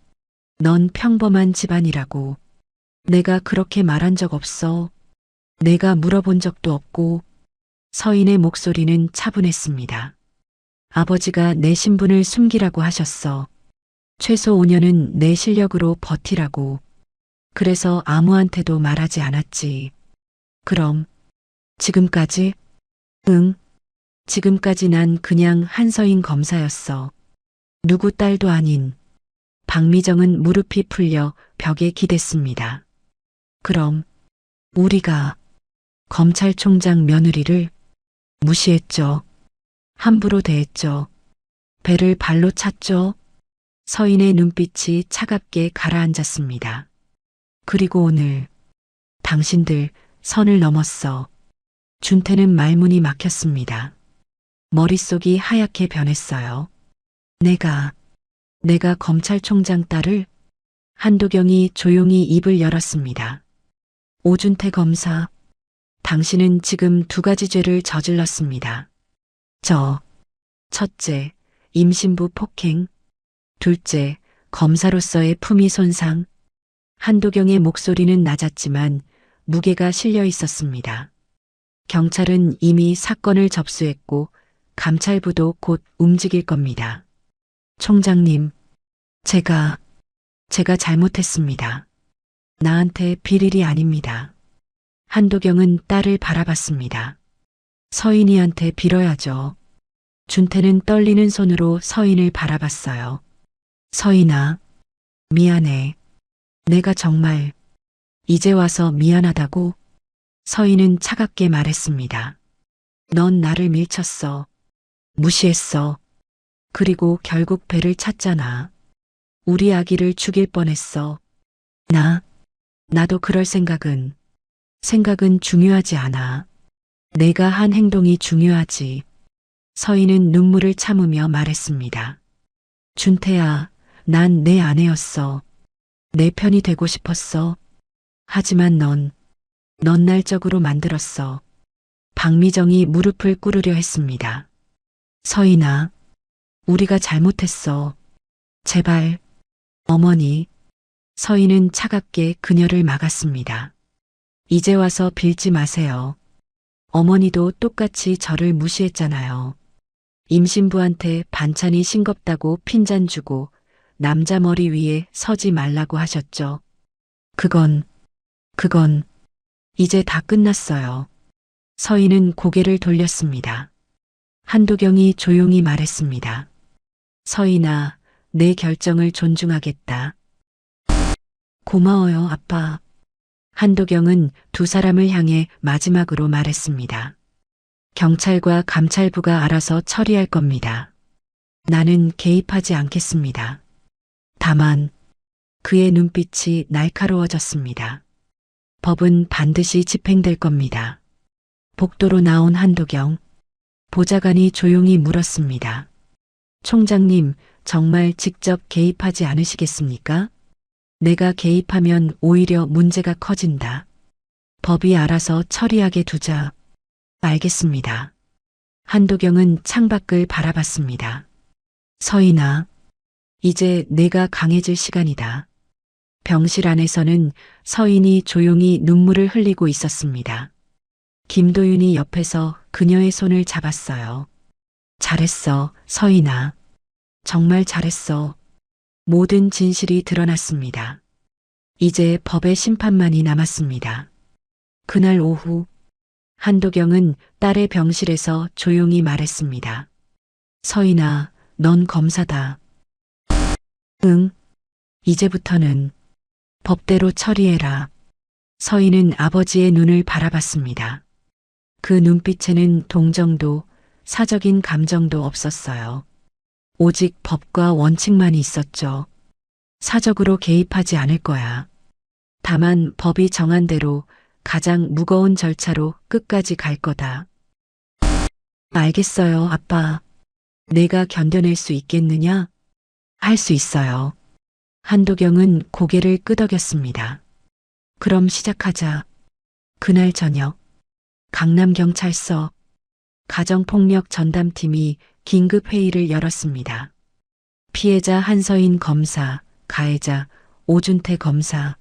넌 평범한 집안이라고. 내가 그렇게 말한 적 없어. 내가 물어본 적도 없고. 서인의 목소리는 차분했습니다. 아버지가 내 신분을 숨기라고 하셨어. 최소 5년은 내 실력으로 버티라고. 그래서 아무한테도 말하지 않았지. 그럼 지금까지? 응. 지금까지 난 그냥 한서인 검사였어. 누구 딸도 아닌. 박미정은 무릎이 풀려 벽에 기댔습니다. 그럼 우리가 검찰총장 며느리를 무시했죠. 함부로 대했죠. 배를 발로 찼죠. 서인의 눈빛이 차갑게 가라앉았습니다. 그리고 오늘 당신들 선을 넘었어. 준태는 말문이 막혔습니다. 머릿속이 하얗게 변했어요. 내가 검찰총장 딸을? 한도경이 조용히 입을 열었습니다. 오준태 검사, 당신은 지금 두 가지 죄를 저질렀습니다. 첫째, 임신부 폭행. 둘째, 검사로서의 품위 손상. 한도경의 목소리는 낮았지만 무게가 실려 있었습니다. 경찰은 이미 사건을 접수했고 감찰부도 곧 움직일 겁니다. 총장님, 제가 잘못했습니다. 나한테 비릴이 아닙니다. 한도경은 딸을 바라봤습니다. 서인이한테 빌어야죠. 준태는 떨리는 손으로 서인을 바라봤어요. 서인아, 미안해. 내가 정말 이제 와서 미안하다고? 서인은 차갑게 말했습니다. 넌 나를 밀쳤어. 무시했어. 그리고 결국 배를 찼잖아. 우리 아기를 죽일 뻔했어. 나도 그럴 생각은 중요하지 않아. 내가 한 행동이 중요하지. 서인은 눈물을 참으며 말했습니다. 준태야, 난 내 아내였어. 내 편이 되고 싶었어. 하지만 넌 날적으로 만들었어. 박미정이 무릎을 꿇으려 했습니다. 서인아, 우리가 잘못했어. 제발, 어머니. 서인은 차갑게 그녀를 막았습니다. 이제 와서 빌지 마세요. 어머니도 똑같이 저를 무시했잖아요. 임신부한테 반찬이 싱겁다고 핀잔 주고 남자 머리 위에 서지 말라고 하셨죠. 그건 이제 다 끝났어요. 서인은 고개를 돌렸습니다. 한도경이 조용히 말했습니다. 서인아, 내 결정을 존중하겠다. 고마워요, 아빠. 한도경은 두 사람을 향해 마지막으로 말했습니다. 경찰과 감찰부가 알아서 처리할 겁니다. 나는 개입하지 않겠습니다. 다만 그의 눈빛이 날카로워졌습니다. 법은 반드시 집행될 겁니다. 복도로 나온 한도경. 보좌관이 조용히 물었습니다. 총장님, 정말 직접 개입하지 않으시겠습니까? 내가 개입하면 오히려 문제가 커진다. 법이 알아서 처리하게 두자. 알겠습니다. 한도경은 창밖을 바라봤습니다. 서인아, 이제 내가 강해질 시간이다. 병실 안에서는 서인이 조용히 눈물을 흘리고 있었습니다. 김도윤이 옆에서 그녀의 손을 잡았어요. 잘했어, 서인아. 정말 잘했어. 모든 진실이 드러났습니다. 이제 법의 심판만이 남았습니다. 그날 오후, 한도경은 딸의 병실에서 조용히 말했습니다. 서인아, 넌 검사다. 응, 이제부터는 법대로 처리해라. 서인은 아버지의 눈을 바라봤습니다. 그 눈빛에는 동정도 사적인 감정도 없었어요. 오직 법과 원칙만이 있었죠. 사적으로 개입하지 않을 거야. 다만 법이 정한 대로 가장 무거운 절차로 끝까지 갈 거다. 알겠어요, 아빠. 내가 견뎌낼 수 있겠느냐? 할 수 있어요. 한도경은 고개를 끄덕였습니다. 그럼 시작하자. 그날 저녁, 강남경찰서 가정폭력 전담팀이 긴급 회의를 열었습니다. 피해자 한서인 검사, 가해자 오준태 검사,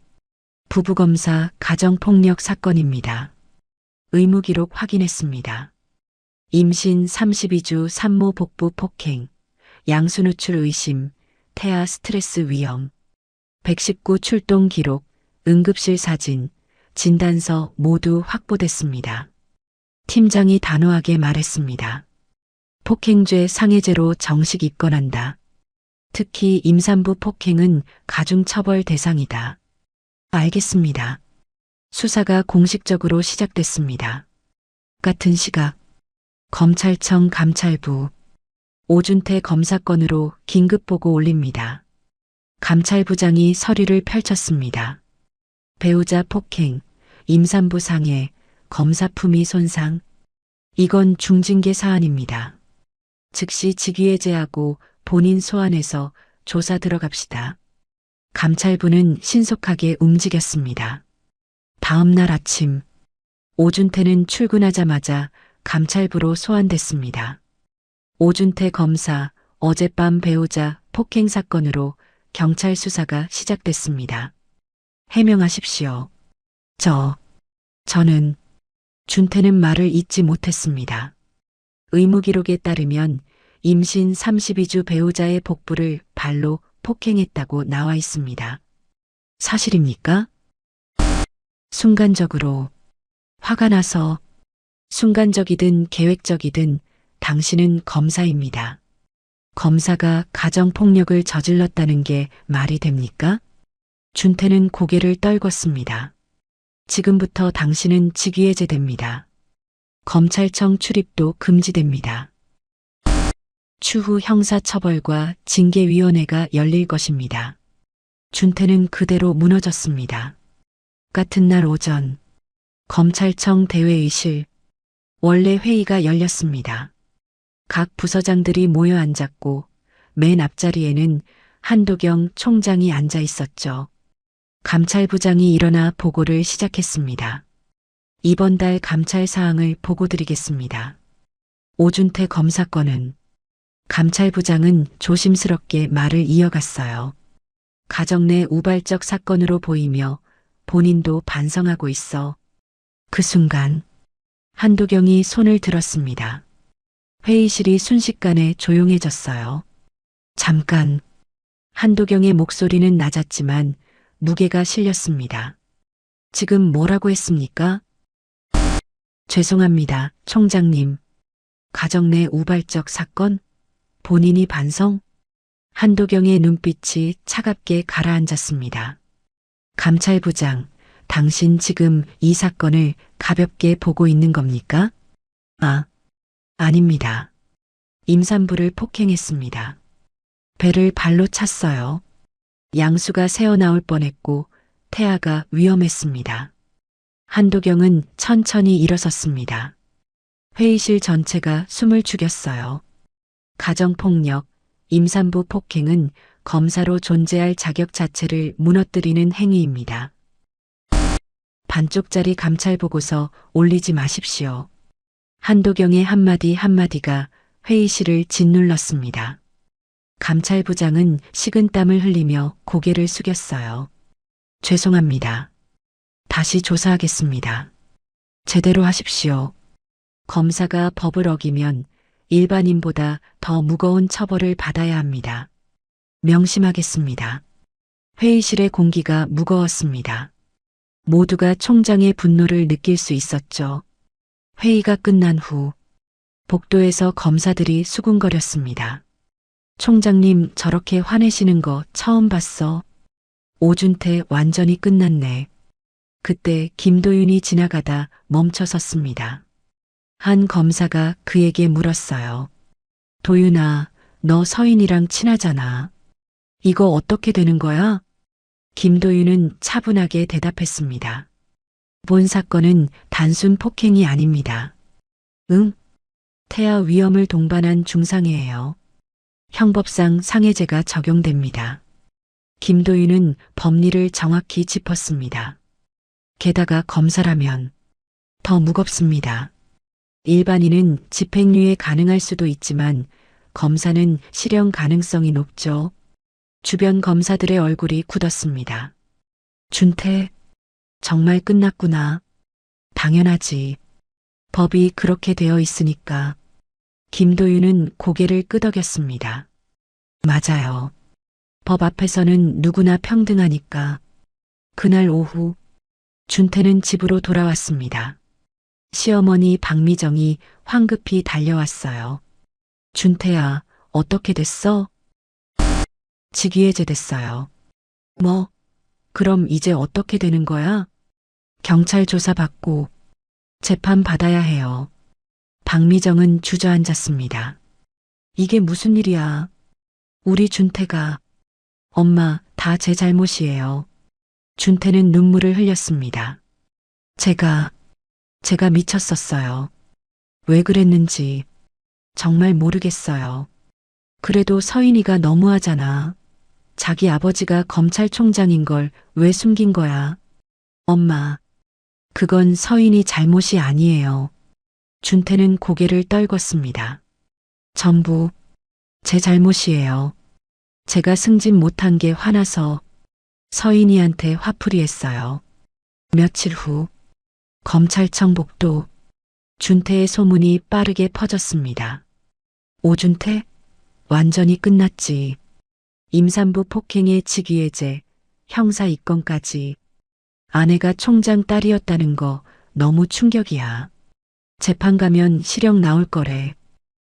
부부검사 가정폭력 사건입니다. 의무기록 확인했습니다. 임신 32주 산모 복부 폭행, 양수누출 의심, 태아 스트레스 위험, 119 출동 기록, 응급실 사진, 진단서 모두 확보됐습니다. 팀장이 단호하게 말했습니다. 폭행죄 상해죄로 정식 입건한다. 특히 임산부 폭행은 가중처벌 대상이다. 알겠습니다. 수사가 공식적으로 시작됐습니다. 같은 시각, 검찰청 감찰부, 오준태 검사건으로 긴급보고 올립니다. 감찰부장이 서류를 펼쳤습니다. 배우자 폭행, 임산부 상해, 검사 품위 손상. 이건 중징계 사안입니다. 즉시 직위해제하고 본인 소환해서 조사 들어갑시다. 감찰부는 신속하게 움직였습니다. 다음 날 아침, 오준태는 출근하자마자 감찰부로 소환됐습니다. 오준태 검사, 어젯밤 배우자 폭행 사건으로 경찰 수사가 시작됐습니다. 해명하십시오. 저는 준태는 말을 잇지 못했습니다. 의무기록에 따르면 임신 32주 배우자의 복부를 발로 폭행했다고 나와 있습니다. 사실입니까? 순간적으로 화가 나서 순간적이든 계획적이든 당신은 검사입니다. 검사가 가정폭력을 저질렀다는 게 말이 됩니까? 준태는 고개를 떨궜습니다. 지금부터 당신은 직위해제됩니다. 검찰청 출입도 금지됩니다. 추후 형사처벌과 징계위원회가 열릴 것입니다. 준태는 그대로 무너졌습니다. 같은 날 오전, 검찰청 대회의실, 원래 회의가 열렸습니다. 각 부서장들이 모여 앉았고 맨 앞자리에는 한도경 총장이 앉아 있었죠. 감찰부장이 일어나 보고를 시작했습니다. 이번 달 감찰 사항을 보고드리겠습니다. 오준태 검사건은 감찰부장은 조심스럽게 말을 이어갔어요. 가정 내 우발적 사건으로 보이며 본인도 반성하고 있어. 그 순간 한도경이 손을 들었습니다. 회의실이 순식간에 조용해졌어요. 잠깐. 한도경의 목소리는 낮았지만 무게가 실렸습니다. 지금 뭐라고 했습니까? 죄송합니다, 총장님. 가정 내 우발적 사건? 본인이 반성? 한도경의 눈빛이 차갑게 가라앉았습니다. 감찰부장, 당신 지금 이 사건을 가볍게 보고 있는 겁니까? 아, 아닙니다. 임산부를 폭행했습니다. 배를 발로 찼어요. 양수가 새어나올 뻔했고 태아가 위험했습니다. 한도경은 천천히 일어섰습니다. 회의실 전체가 숨을 죽였어요. 가정폭력, 임산부 폭행은 검사로 존재할 자격 자체를 무너뜨리는 행위입니다. 반쪽짜리 감찰보고서 올리지 마십시오. 한도경의 한마디 한마디가 회의실을 짓눌렀습니다. 감찰부장은 식은땀을 흘리며 고개를 숙였어요. 죄송합니다. 다시 조사하겠습니다. 제대로 하십시오. 검사가 법을 어기면 일반인보다 더 무거운 처벌을 받아야 합니다. 명심하겠습니다. 회의실의 공기가 무거웠습니다. 모두가 총장의 분노를 느낄 수 있었죠. 회의가 끝난 후 복도에서 검사들이 수군거렸습니다. 총장님 저렇게 화내시는 거 처음 봤어. 오준태 완전히 끝났네. 그때 김도윤이 지나가다 멈춰섰습니다. 한 검사가 그에게 물었어요. 도윤아, 너 서인이랑 친하잖아. 이거 어떻게 되는 거야? 김도윤은 차분하게 대답했습니다. 본 사건은 단순 폭행이 아닙니다. 응? 태아 위험을 동반한 중상해예요. 형법상 상해죄가 적용됩니다. 김도윤은 법리를 정확히 짚었습니다. 게다가 검사라면 더 무겁습니다. 일반인은 집행유예 가능할 수도 있지만 검사는 실형 가능성이 높죠. 주변 검사들의 얼굴이 굳었습니다. 준태, 정말 끝났구나. 당연하지. 법이 그렇게 되어 있으니까. 김도윤은 고개를 끄덕였습니다. 맞아요. 법 앞에서는 누구나 평등하니까. 그날 오후 준태는 집으로 돌아왔습니다. 시어머니 박미정이 황급히 달려왔어요. 준태야, 어떻게 됐어? 직위해제 됐어요. 뭐, 그럼 이제 어떻게 되는 거야? 경찰 조사받고 재판 받아야 해요. 박미정은 주저앉았습니다. 이게 무슨 일이야? 우리 준태가. 엄마, 다 제 잘못이에요. 준태는 눈물을 흘렸습니다. 제가 미쳤었어요. 왜 그랬는지 정말 모르겠어요. 그래도 서인이가 너무하잖아. 자기 아버지가 검찰총장인 걸 왜 숨긴 거야? 엄마, 그건 서인이 잘못이 아니에요. 준태는 고개를 떨궜습니다. 전부 제 잘못이에요. 제가 승진 못한 게 화나서 서인이한테 화풀이했어요. 며칠 후 검찰청 복도, 준태의 소문이 빠르게 퍼졌습니다. 오준태? 완전히 끝났지. 임산부 폭행의 직위해제, 형사 입건까지. 아내가 총장 딸이었다는 거 너무 충격이야. 재판 가면 실형 나올 거래.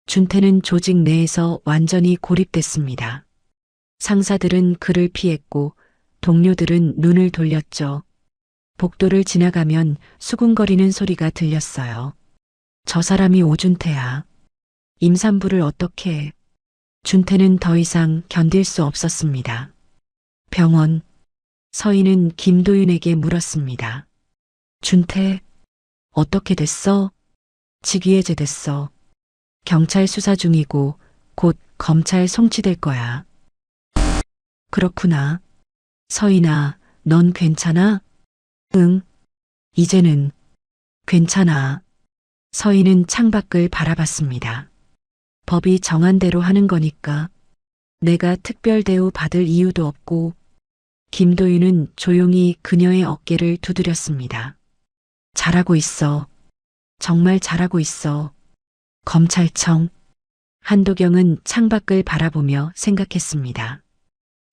준태는 조직 내에서 완전히 고립됐습니다. 상사들은 그를 피했고 동료들은 눈을 돌렸죠. 복도를 지나가면 수군거리는 소리가 들렸어요. 저 사람이 오준태야. 임산부를 어떻게 해? 준태는 더 이상 견딜 수 없었습니다. 병원. 서인은 김도윤에게 물었습니다. 준태, 어떻게 됐어? 직위해제 됐어. 경찰 수사 중이고 곧 검찰 송치될 거야. 그렇구나. 서인아, 넌 괜찮아? 응. 이제는 괜찮아. 서인은 창밖을 바라봤습니다. 법이 정한 대로 하는 거니까. 내가 특별 대우 받을 이유도 없고. 김도윤은 조용히 그녀의 어깨를 두드렸습니다. 잘하고 있어. 정말 잘하고 있어. 검찰청. 한도경은 창밖을 바라보며 생각했습니다.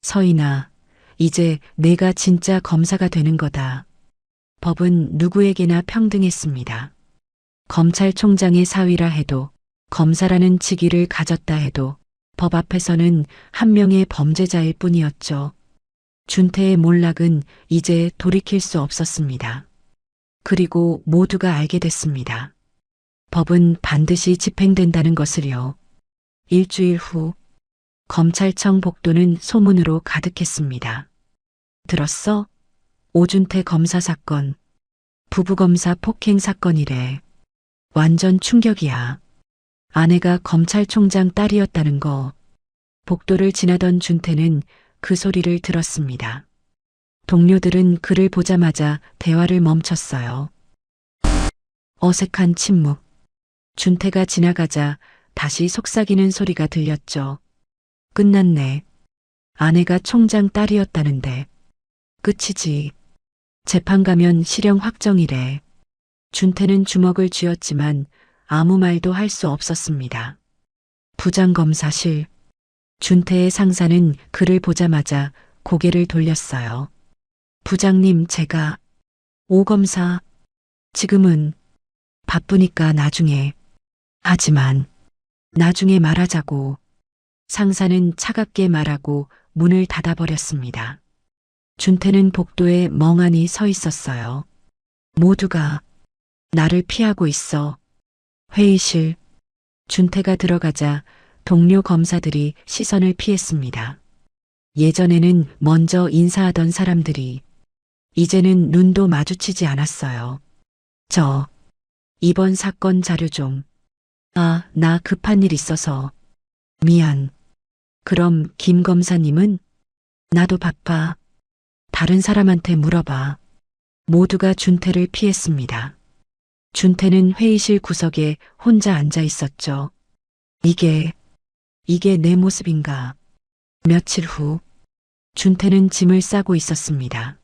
서인아, 이제 내가 진짜 검사가 되는 거다. 법은 누구에게나 평등했습니다. 검찰총장의 사위라 해도, 검사라는 직위를 가졌다 해도 법 앞에서는 한 명의 범죄자일 뿐이었죠. 준태의 몰락은 이제 돌이킬 수 없었습니다. 그리고 모두가 알게 됐습니다. 법은 반드시 집행된다는 것을요. 일주일 후 검찰청 복도는 소문으로 가득했습니다. 들었어? 오준태 검사 사건, 부부검사 폭행 사건이래. 완전 충격이야. 아내가 검찰총장 딸이었다는 거. 복도를 지나던 준태는 그 소리를 들었습니다. 동료들은 그를 보자마자 대화를 멈췄어요. 어색한 침묵. 준태가 지나가자 다시 속삭이는 소리가 들렸죠. 끝났네. 아내가 총장 딸이었다는데. 끝이지. 재판 가면 실형 확정이래. 준태는 주먹을 쥐었지만 아무 말도 할 수 없었습니다. 부장검사실. 준태의 상사는 그를 보자마자 고개를 돌렸어요. 부장님, 제가 오 검사 지금은 바쁘니까 나중에. 하지만 나중에 말하자고. 상사는 차갑게 말하고 문을 닫아버렸습니다. 준태는 복도에 멍하니 서 있었어요. 모두가 나를 피하고 있어. 회의실. 준태가 들어가자 동료 검사들이 시선을 피했습니다. 예전에는 먼저 인사하던 사람들이 이제는 눈도 마주치지 않았어요. 이번 사건 자료 좀. 아, 나 급한 일 있어서. 미안. 그럼 김 검사님은? 나도 바빠. 다른 사람한테 물어봐. 모두가 준태를 피했습니다. 준태는 회의실 구석에 혼자 앉아 있었죠. 이게 내 모습인가. 며칠 후, 준태는 짐을 싸고 있었습니다.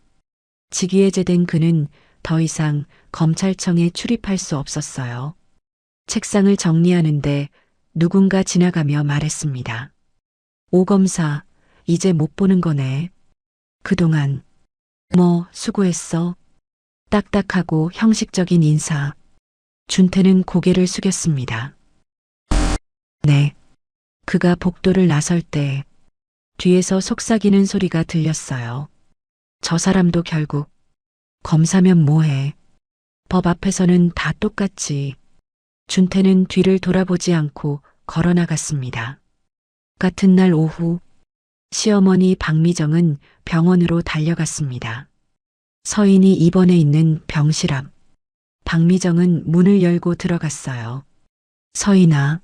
직위해제된 그는 더 이상 검찰청에 출입할 수 없었어요. 책상을 정리하는데 누군가 지나가며 말했습니다. 오 검사, 이제 못 보는 거네. 그동안 수고했어. 딱딱하고 형식적인 인사. 준태는 고개를 숙였습니다. 네. 그가 복도를 나설 때 뒤에서 속삭이는 소리가 들렸어요. 저 사람도 결국 검사면 뭐해. 법 앞에서는 다 똑같지. 준태는 뒤를 돌아보지 않고 걸어 나갔습니다. 같은 날 오후 시어머니 박미정은 병원으로 달려갔습니다. 서인이 입원해 있는 병실 앞. 박미정은 문을 열고 들어갔어요. 서인아.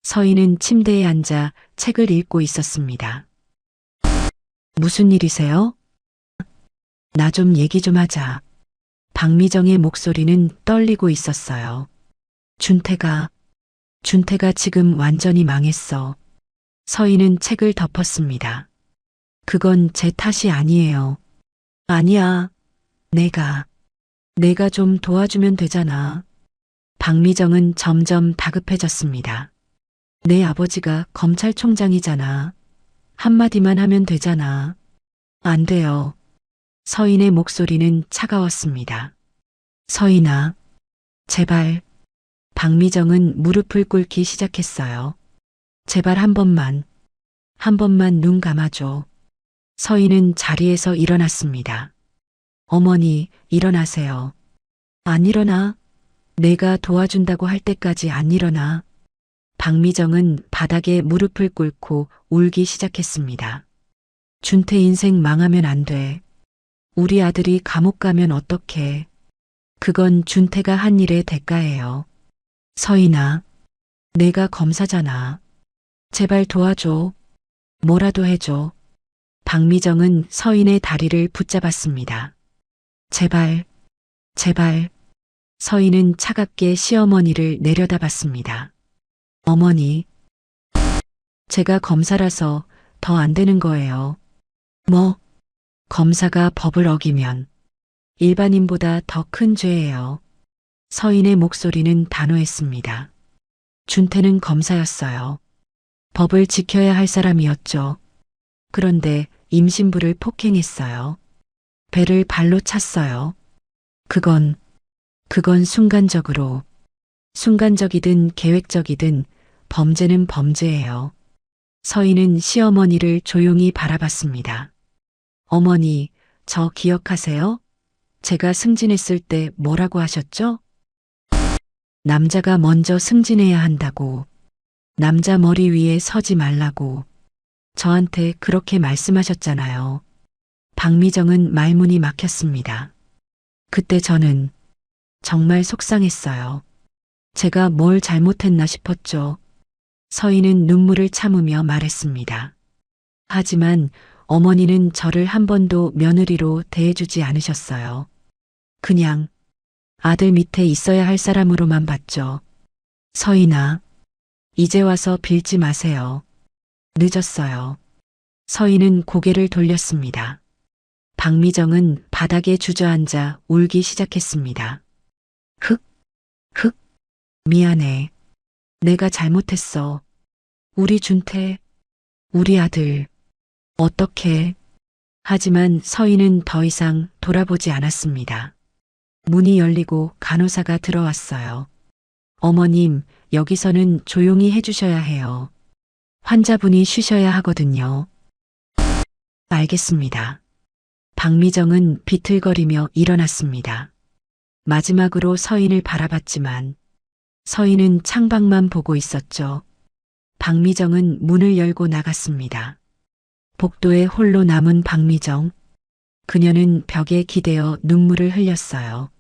서인은 침대에 앉아 책을 읽고 있었습니다. 무슨 일이세요? 나 좀 얘기 좀 하자. 박미정의 목소리는 떨리고 있었어요. 준태가 지금 완전히 망했어. 서인은 책을 덮었습니다. 그건 제 탓이 아니에요. 아니야. 내가 좀 도와주면 되잖아. 박미정은 점점 다급해졌습니다. 내 아버지가 검찰총장이잖아. 한마디만 하면 되잖아. 안 돼요. 서인의 목소리는 차가웠습니다. 서인아, 제발. 박미정은 무릎을 꿇기 시작했어요. 제발 한 번만 눈 감아줘. 서인은 자리에서 일어났습니다. 어머니, 일어나세요. 안 일어나? 내가 도와준다고 할 때까지 안 일어나. 박미정은 바닥에 무릎을 꿇고 울기 시작했습니다. 준태 인생 망하면 안 돼. 우리 아들이 감옥 가면 어떡해. 그건 준태가 한 일의 대가예요. 서인아, 내가 검사잖아. 제발 도와줘. 뭐라도 해줘. 박미정은 서인의 다리를 붙잡았습니다. 제발. 서인은 차갑게 시어머니를 내려다봤습니다. 어머니, 제가 검사라서 더 안 되는 거예요. 검사가 법을 어기면 일반인보다 더 큰 죄예요. 서인의 목소리는 단호했습니다. 준태는 검사였어요. 법을 지켜야 할 사람이었죠. 그런데 임신부를 폭행했어요. 배를 발로 찼어요. 그건 순간적이든 계획적이든 범죄는 범죄예요. 서인은 시어머니를 조용히 바라봤습니다. 어머니, 저 기억하세요? 제가 승진했을 때 뭐라고 하셨죠? 남자가 먼저 승진해야 한다고. 남자 머리 위에 서지 말라고. 저한테 그렇게 말씀하셨잖아요. 박미정은 말문이 막혔습니다. 그때 저는 정말 속상했어요. 제가 뭘 잘못했나 싶었죠. 서희는 눈물을 참으며 말했습니다. 하지만 어머니는 저를 한 번도 며느리로 대해주지 않으셨어요. 그냥 아들 밑에 있어야 할 사람으로만 봤죠. 서희나, 이제 와서 빌지 마세요. 늦었어요. 서희는 고개를 돌렸습니다. 박미정은 바닥에 주저앉아 울기 시작했습니다. 흑, 미안해. 내가 잘못했어. 우리 준태, 우리 아들. 어떻게? 하지만 서희는 더 이상 돌아보지 않았습니다. 문이 열리고 간호사가 들어왔어요. 어머님, 여기서는 조용히 해주셔야 해요. 환자분이 쉬셔야 하거든요. 알겠습니다. 박미정은 비틀거리며 일어났습니다. 마지막으로 서인을 바라봤지만 서인은 창밖만 보고 있었죠. 박미정은 문을 열고 나갔습니다. 복도에 홀로 남은 박미정. 그녀는 벽에 기대어 눈물을 흘렸어요.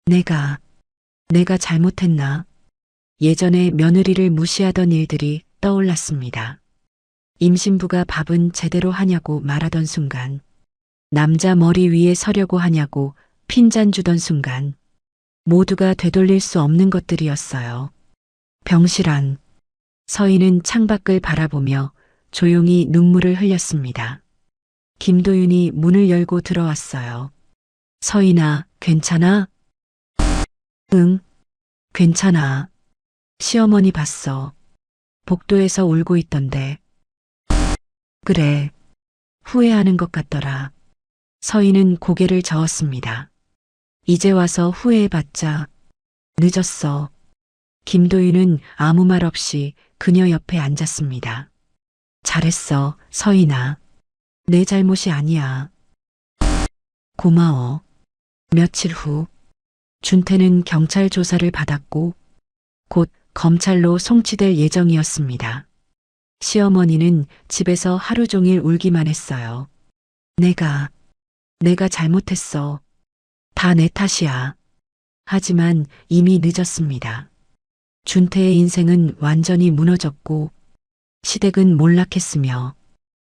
내가 잘못했나? 예전에 며느리를 무시하던 일들이 떠올랐습니다. 임신부가 밥은 제대로 하냐고 말하던 순간, 남자 머리 위에 서려고 하냐고 핀잔 주던 순간, 모두가 되돌릴 수 없는 것들이었어요. 병실안. 서희는 창밖을 바라보며 조용히 눈물을 흘렸습니다. 김도윤이 문을 열고 들어왔어요. 서희나, 괜찮아? 응, 괜찮아. 시어머니 봤어. 복도에서 울고 있던데. 그래, 후회하는 것 같더라. 서희는 고개를 저었습니다. 이제 와서 후회해봤자 늦었어. 김도윤은 아무 말 없이 그녀 옆에 앉았습니다. 잘했어, 서희나. 내 잘못이 아니야. 고마워. 며칠 후, 준태는 경찰 조사를 받았고 곧 검찰로 송치될 예정이었습니다. 시어머니는 집에서 하루 종일 울기만 했어요. 내가 잘못했어. 다 내 탓이야. 하지만 이미 늦었습니다. 준태의 인생은 완전히 무너졌고 시댁은 몰락했으며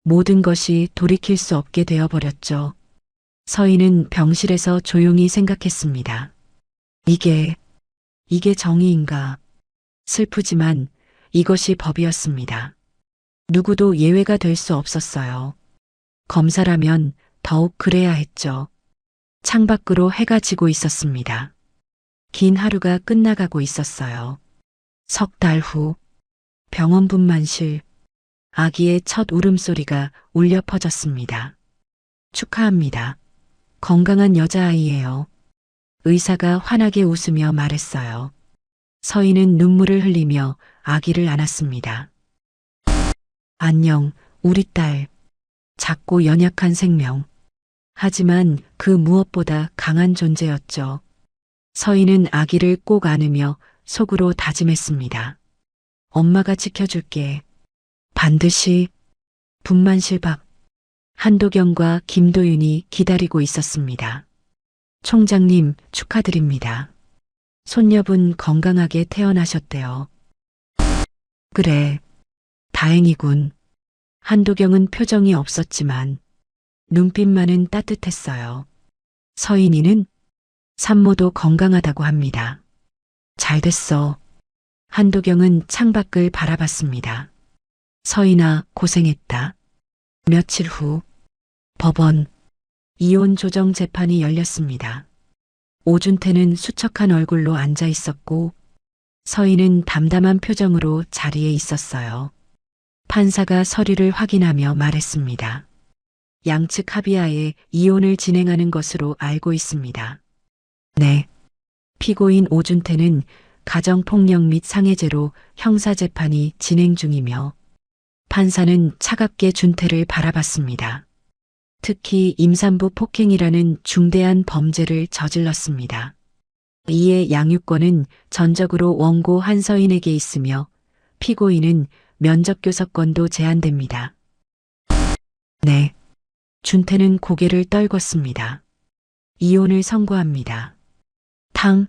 모든 것이 돌이킬 수 없게 되어버렸죠. 서희는 병실에서 조용히 생각했습니다. 이게 정의인가? 슬프지만 이것이 법이었습니다. 누구도 예외가 될 수 없었어요. 검사라면 더욱 그래야 했죠. 창밖으로 해가 지고 있었습니다. 긴 하루가 끝나가고 있었어요. 석 달 후, 병원 분만실, 아기의 첫 울음소리가 울려 퍼졌습니다. 축하합니다. 건강한 여자아이예요. 의사가 환하게 웃으며 말했어요. 서희는 눈물을 흘리며 아기를 안았습니다. 안녕, 우리 딸. 작고 연약한 생명. 하지만 그 무엇보다 강한 존재였죠. 서희는 아기를 꼭 안으며 속으로 다짐했습니다. 엄마가 지켜줄게. 반드시. 분만실 밖. 한도경과 김도윤이 기다리고 있었습니다. 총장님, 축하드립니다. 손녀분 건강하게 태어나셨대요. 그래, 다행이군. 한도경은 표정이 없었지만 눈빛만은 따뜻했어요. 서인이는 산모도 건강하다고 합니다. 잘 됐어. 한도경은 창밖을 바라봤습니다. 서인아, 고생했다. 며칠 후 법원 이혼 조정 재판이 열렸습니다. 오준태는 수척한 얼굴로 앉아 있었고 서희는 담담한 표정으로 자리에 있었어요. 판사가 서류를 확인하며 말했습니다. 양측 합의하에 이혼을 진행하는 것으로 알고 있습니다. 네. 피고인 오준태는 가정폭력 및 상해죄로 형사재판이 진행 중이며 판사는 차갑게 준태를 바라봤습니다. 특히 임산부 폭행이라는 중대한 범죄를 저질렀습니다. 이에 양육권은 전적으로 원고 한서인에게 있으며 피고인은 면접교섭권도 제한됩니다. 네. 준태는 고개를 떨궜습니다. 이혼을 선고합니다. 탕!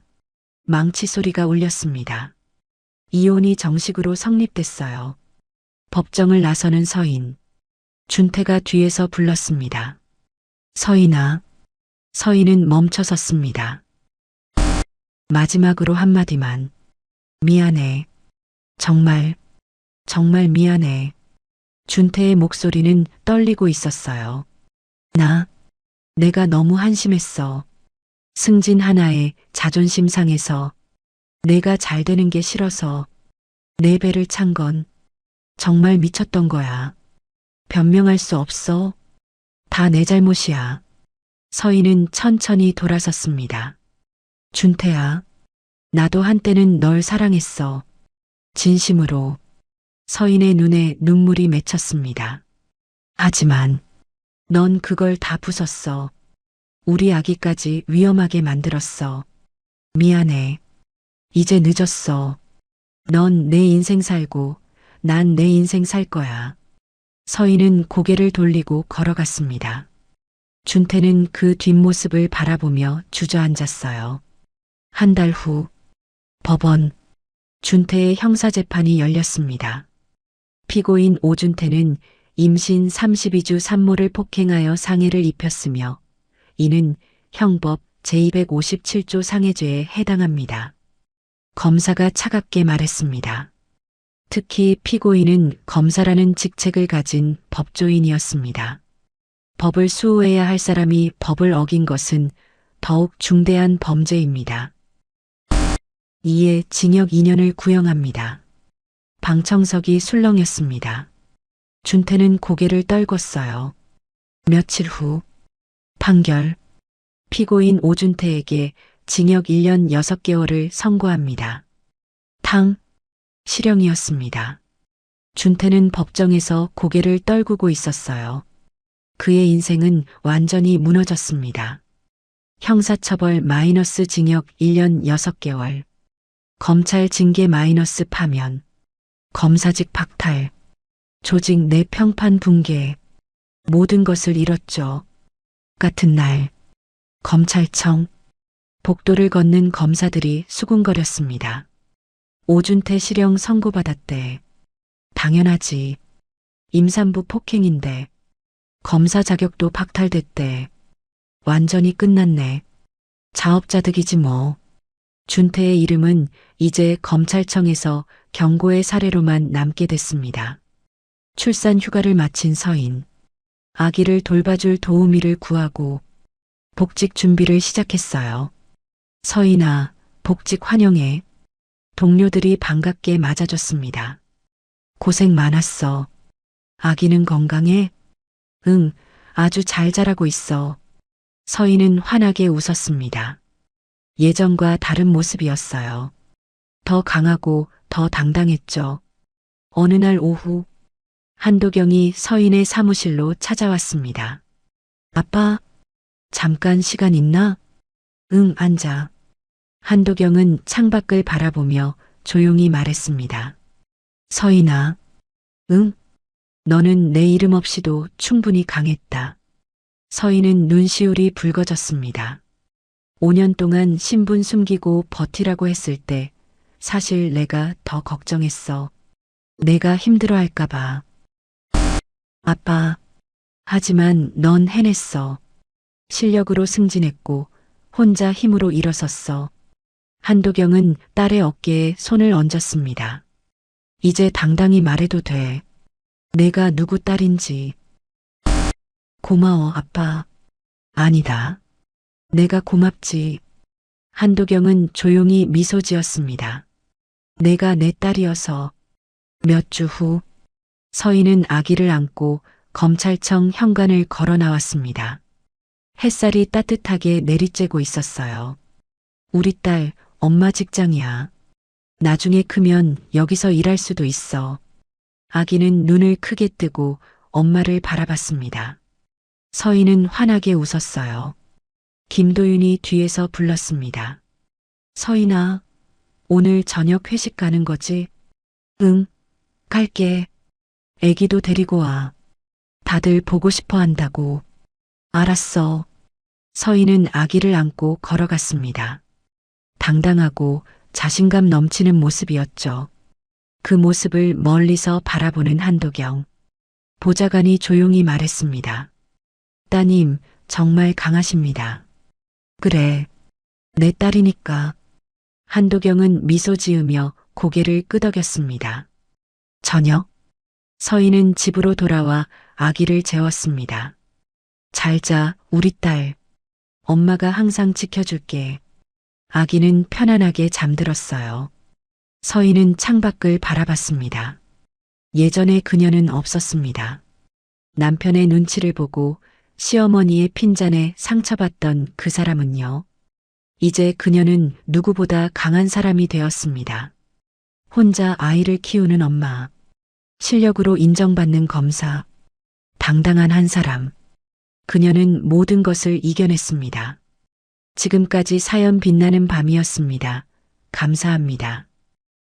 망치 소리가 울렸습니다. 이혼이 정식으로 성립됐어요. 법정을 나서는 서인. 준태가 뒤에서 불렀습니다. 서인아. 서인은 멈춰섰습니다. 마지막으로 한마디만. 미안해. 정말 미안해. 준태의 목소리는 떨리고 있었어요. 내가 너무 한심했어. 승진 하나에 자존심 상해서 내가 잘 되는 게 싫어서 내 배를 찬 건 정말 미쳤던 거야. 변명할 수 없어. 다 내 잘못이야. 서인은 천천히 돌아섰습니다. 준태야, 나도 한때는 널 사랑했어. 진심으로. 서인의 눈에 눈물이 맺혔습니다. 하지만 넌 그걸 다 부쉈어. 우리 아기까지 위험하게 만들었어. 미안해. 이제 늦었어. 넌 내 인생 살고 난 내 인생 살 거야. 서인은 고개를 돌리고 걸어갔습니다. 준태는 그 뒷모습을 바라보며 주저앉았어요. 한 달 후 법원. 준태의 형사재판이 열렸습니다. 피고인 오준태는 임신 32주 산모를 폭행하여 상해를 입혔으며 이는 형법 제257조 상해죄에 해당합니다. 검사가 차갑게 말했습니다. 특히 피고인은 검사라는 직책을 가진 법조인이었습니다. 법을 수호해야 할 사람이 법을 어긴 것은 더욱 중대한 범죄입니다. 이에 징역 2년을 구형합니다. 방청석이 술렁였습니다. 준태는 고개를 떨궜어요. 며칠 후 판결. 피고인 오준태에게 징역 1년 6개월을 선고합니다. 탕. 실형이었습니다. 준태는 법정에서 고개를 떨구고 있었어요. 그의 인생은 완전히 무너졌습니다. 형사처벌 마이너스 징역 1년 6개월. 검찰 징계 마이너스 파면. 검사직 박탈. 조직 내 평판 붕괴. 모든 것을 잃었죠. 같은 날 검찰청. 복도를 걷는 검사들이 수군거렸습니다. 오준태 실형 선고받았대. 당연하지. 임산부 폭행인데 검사 자격도 박탈됐대. 완전히 끝났네. 자업자득이지 뭐. 준태의 이름은 이제 검찰청에서 경고의 사례로만 남게 됐습니다. 출산 휴가를 마친 서인. 아기를 돌봐줄 도우미를 구하고 복직 준비를 시작했어요. 서인아, 복직 환영해. 동료들이 반갑게 맞아줬습니다. 고생 많았어. 아기는 건강해? 응, 아주 잘 자라고 있어. 서인은 환하게 웃었습니다. 예전과 다른 모습이었어요. 더 강하고 더 당당했죠. 어느 날 오후 한도경이 서인의 사무실로 찾아왔습니다. 아빠, 잠깐 시간 있나? 응, 앉아. 한도경은 창밖을 바라보며 조용히 말했습니다. 서인아, 응? 너는 내 이름 없이도 충분히 강했다. 서인은 눈시울이 붉어졌습니다. 5년 동안 신분 숨기고 버티라고 했을 때 사실 내가 더 걱정했어. 내가 힘들어할까봐. 아빠, 하지만 넌 해냈어. 실력으로 승진했고 혼자 힘으로 일어섰어. 한도경은 딸의 어깨에 손을 얹었습니다. 이제 당당히 말해도 돼. 내가 누구 딸인지. 고마워, 아빠. 아니다. 내가 고맙지. 한도경은 조용히 미소 지었습니다. 내가 내 딸이어서. 몇 주 후 서인은 아기를 안고 검찰청 현관을 걸어 나왔습니다. 햇살이 따뜻하게 내리쬐고 있었어요. 우리 딸 엄마 직장이야. 나중에 크면 여기서 일할 수도 있어. 아기는 눈을 크게 뜨고 엄마를 바라봤습니다. 서인은 환하게 웃었어요. 김도윤이 뒤에서 불렀습니다. 서인아, 오늘 저녁 회식 가는 거지? 응, 갈게. 애기도 데리고 와. 다들 보고 싶어 한다고. 알았어. 서인은 아기를 안고 걸어갔습니다. 당당하고 자신감 넘치는 모습이었죠. 그 모습을 멀리서 바라보는 한도경. 보좌관이 조용히 말했습니다. 따님, 정말 강하십니다. 그래, 내 딸이니까. 한도경은 미소 지으며 고개를 끄덕였습니다. 저녁, 서인은 집으로 돌아와 아기를 재웠습니다. 잘 자, 우리 딸. 엄마가 항상 지켜줄게. 아기는 편안하게 잠들었어요. 서인은 창밖을 바라봤습니다. 예전의 그녀는 없었습니다. 남편의 눈치를 보고 시어머니의 핀잔에 상처받던 그 사람은요. 이제 그녀는 누구보다 강한 사람이 되었습니다. 혼자 아이를 키우는 엄마. 실력으로 인정받는 검사. 당당한 한 사람. 그녀는 모든 것을 이겨냈습니다. 지금까지 사연 빛나는 밤이었습니다. 감사합니다.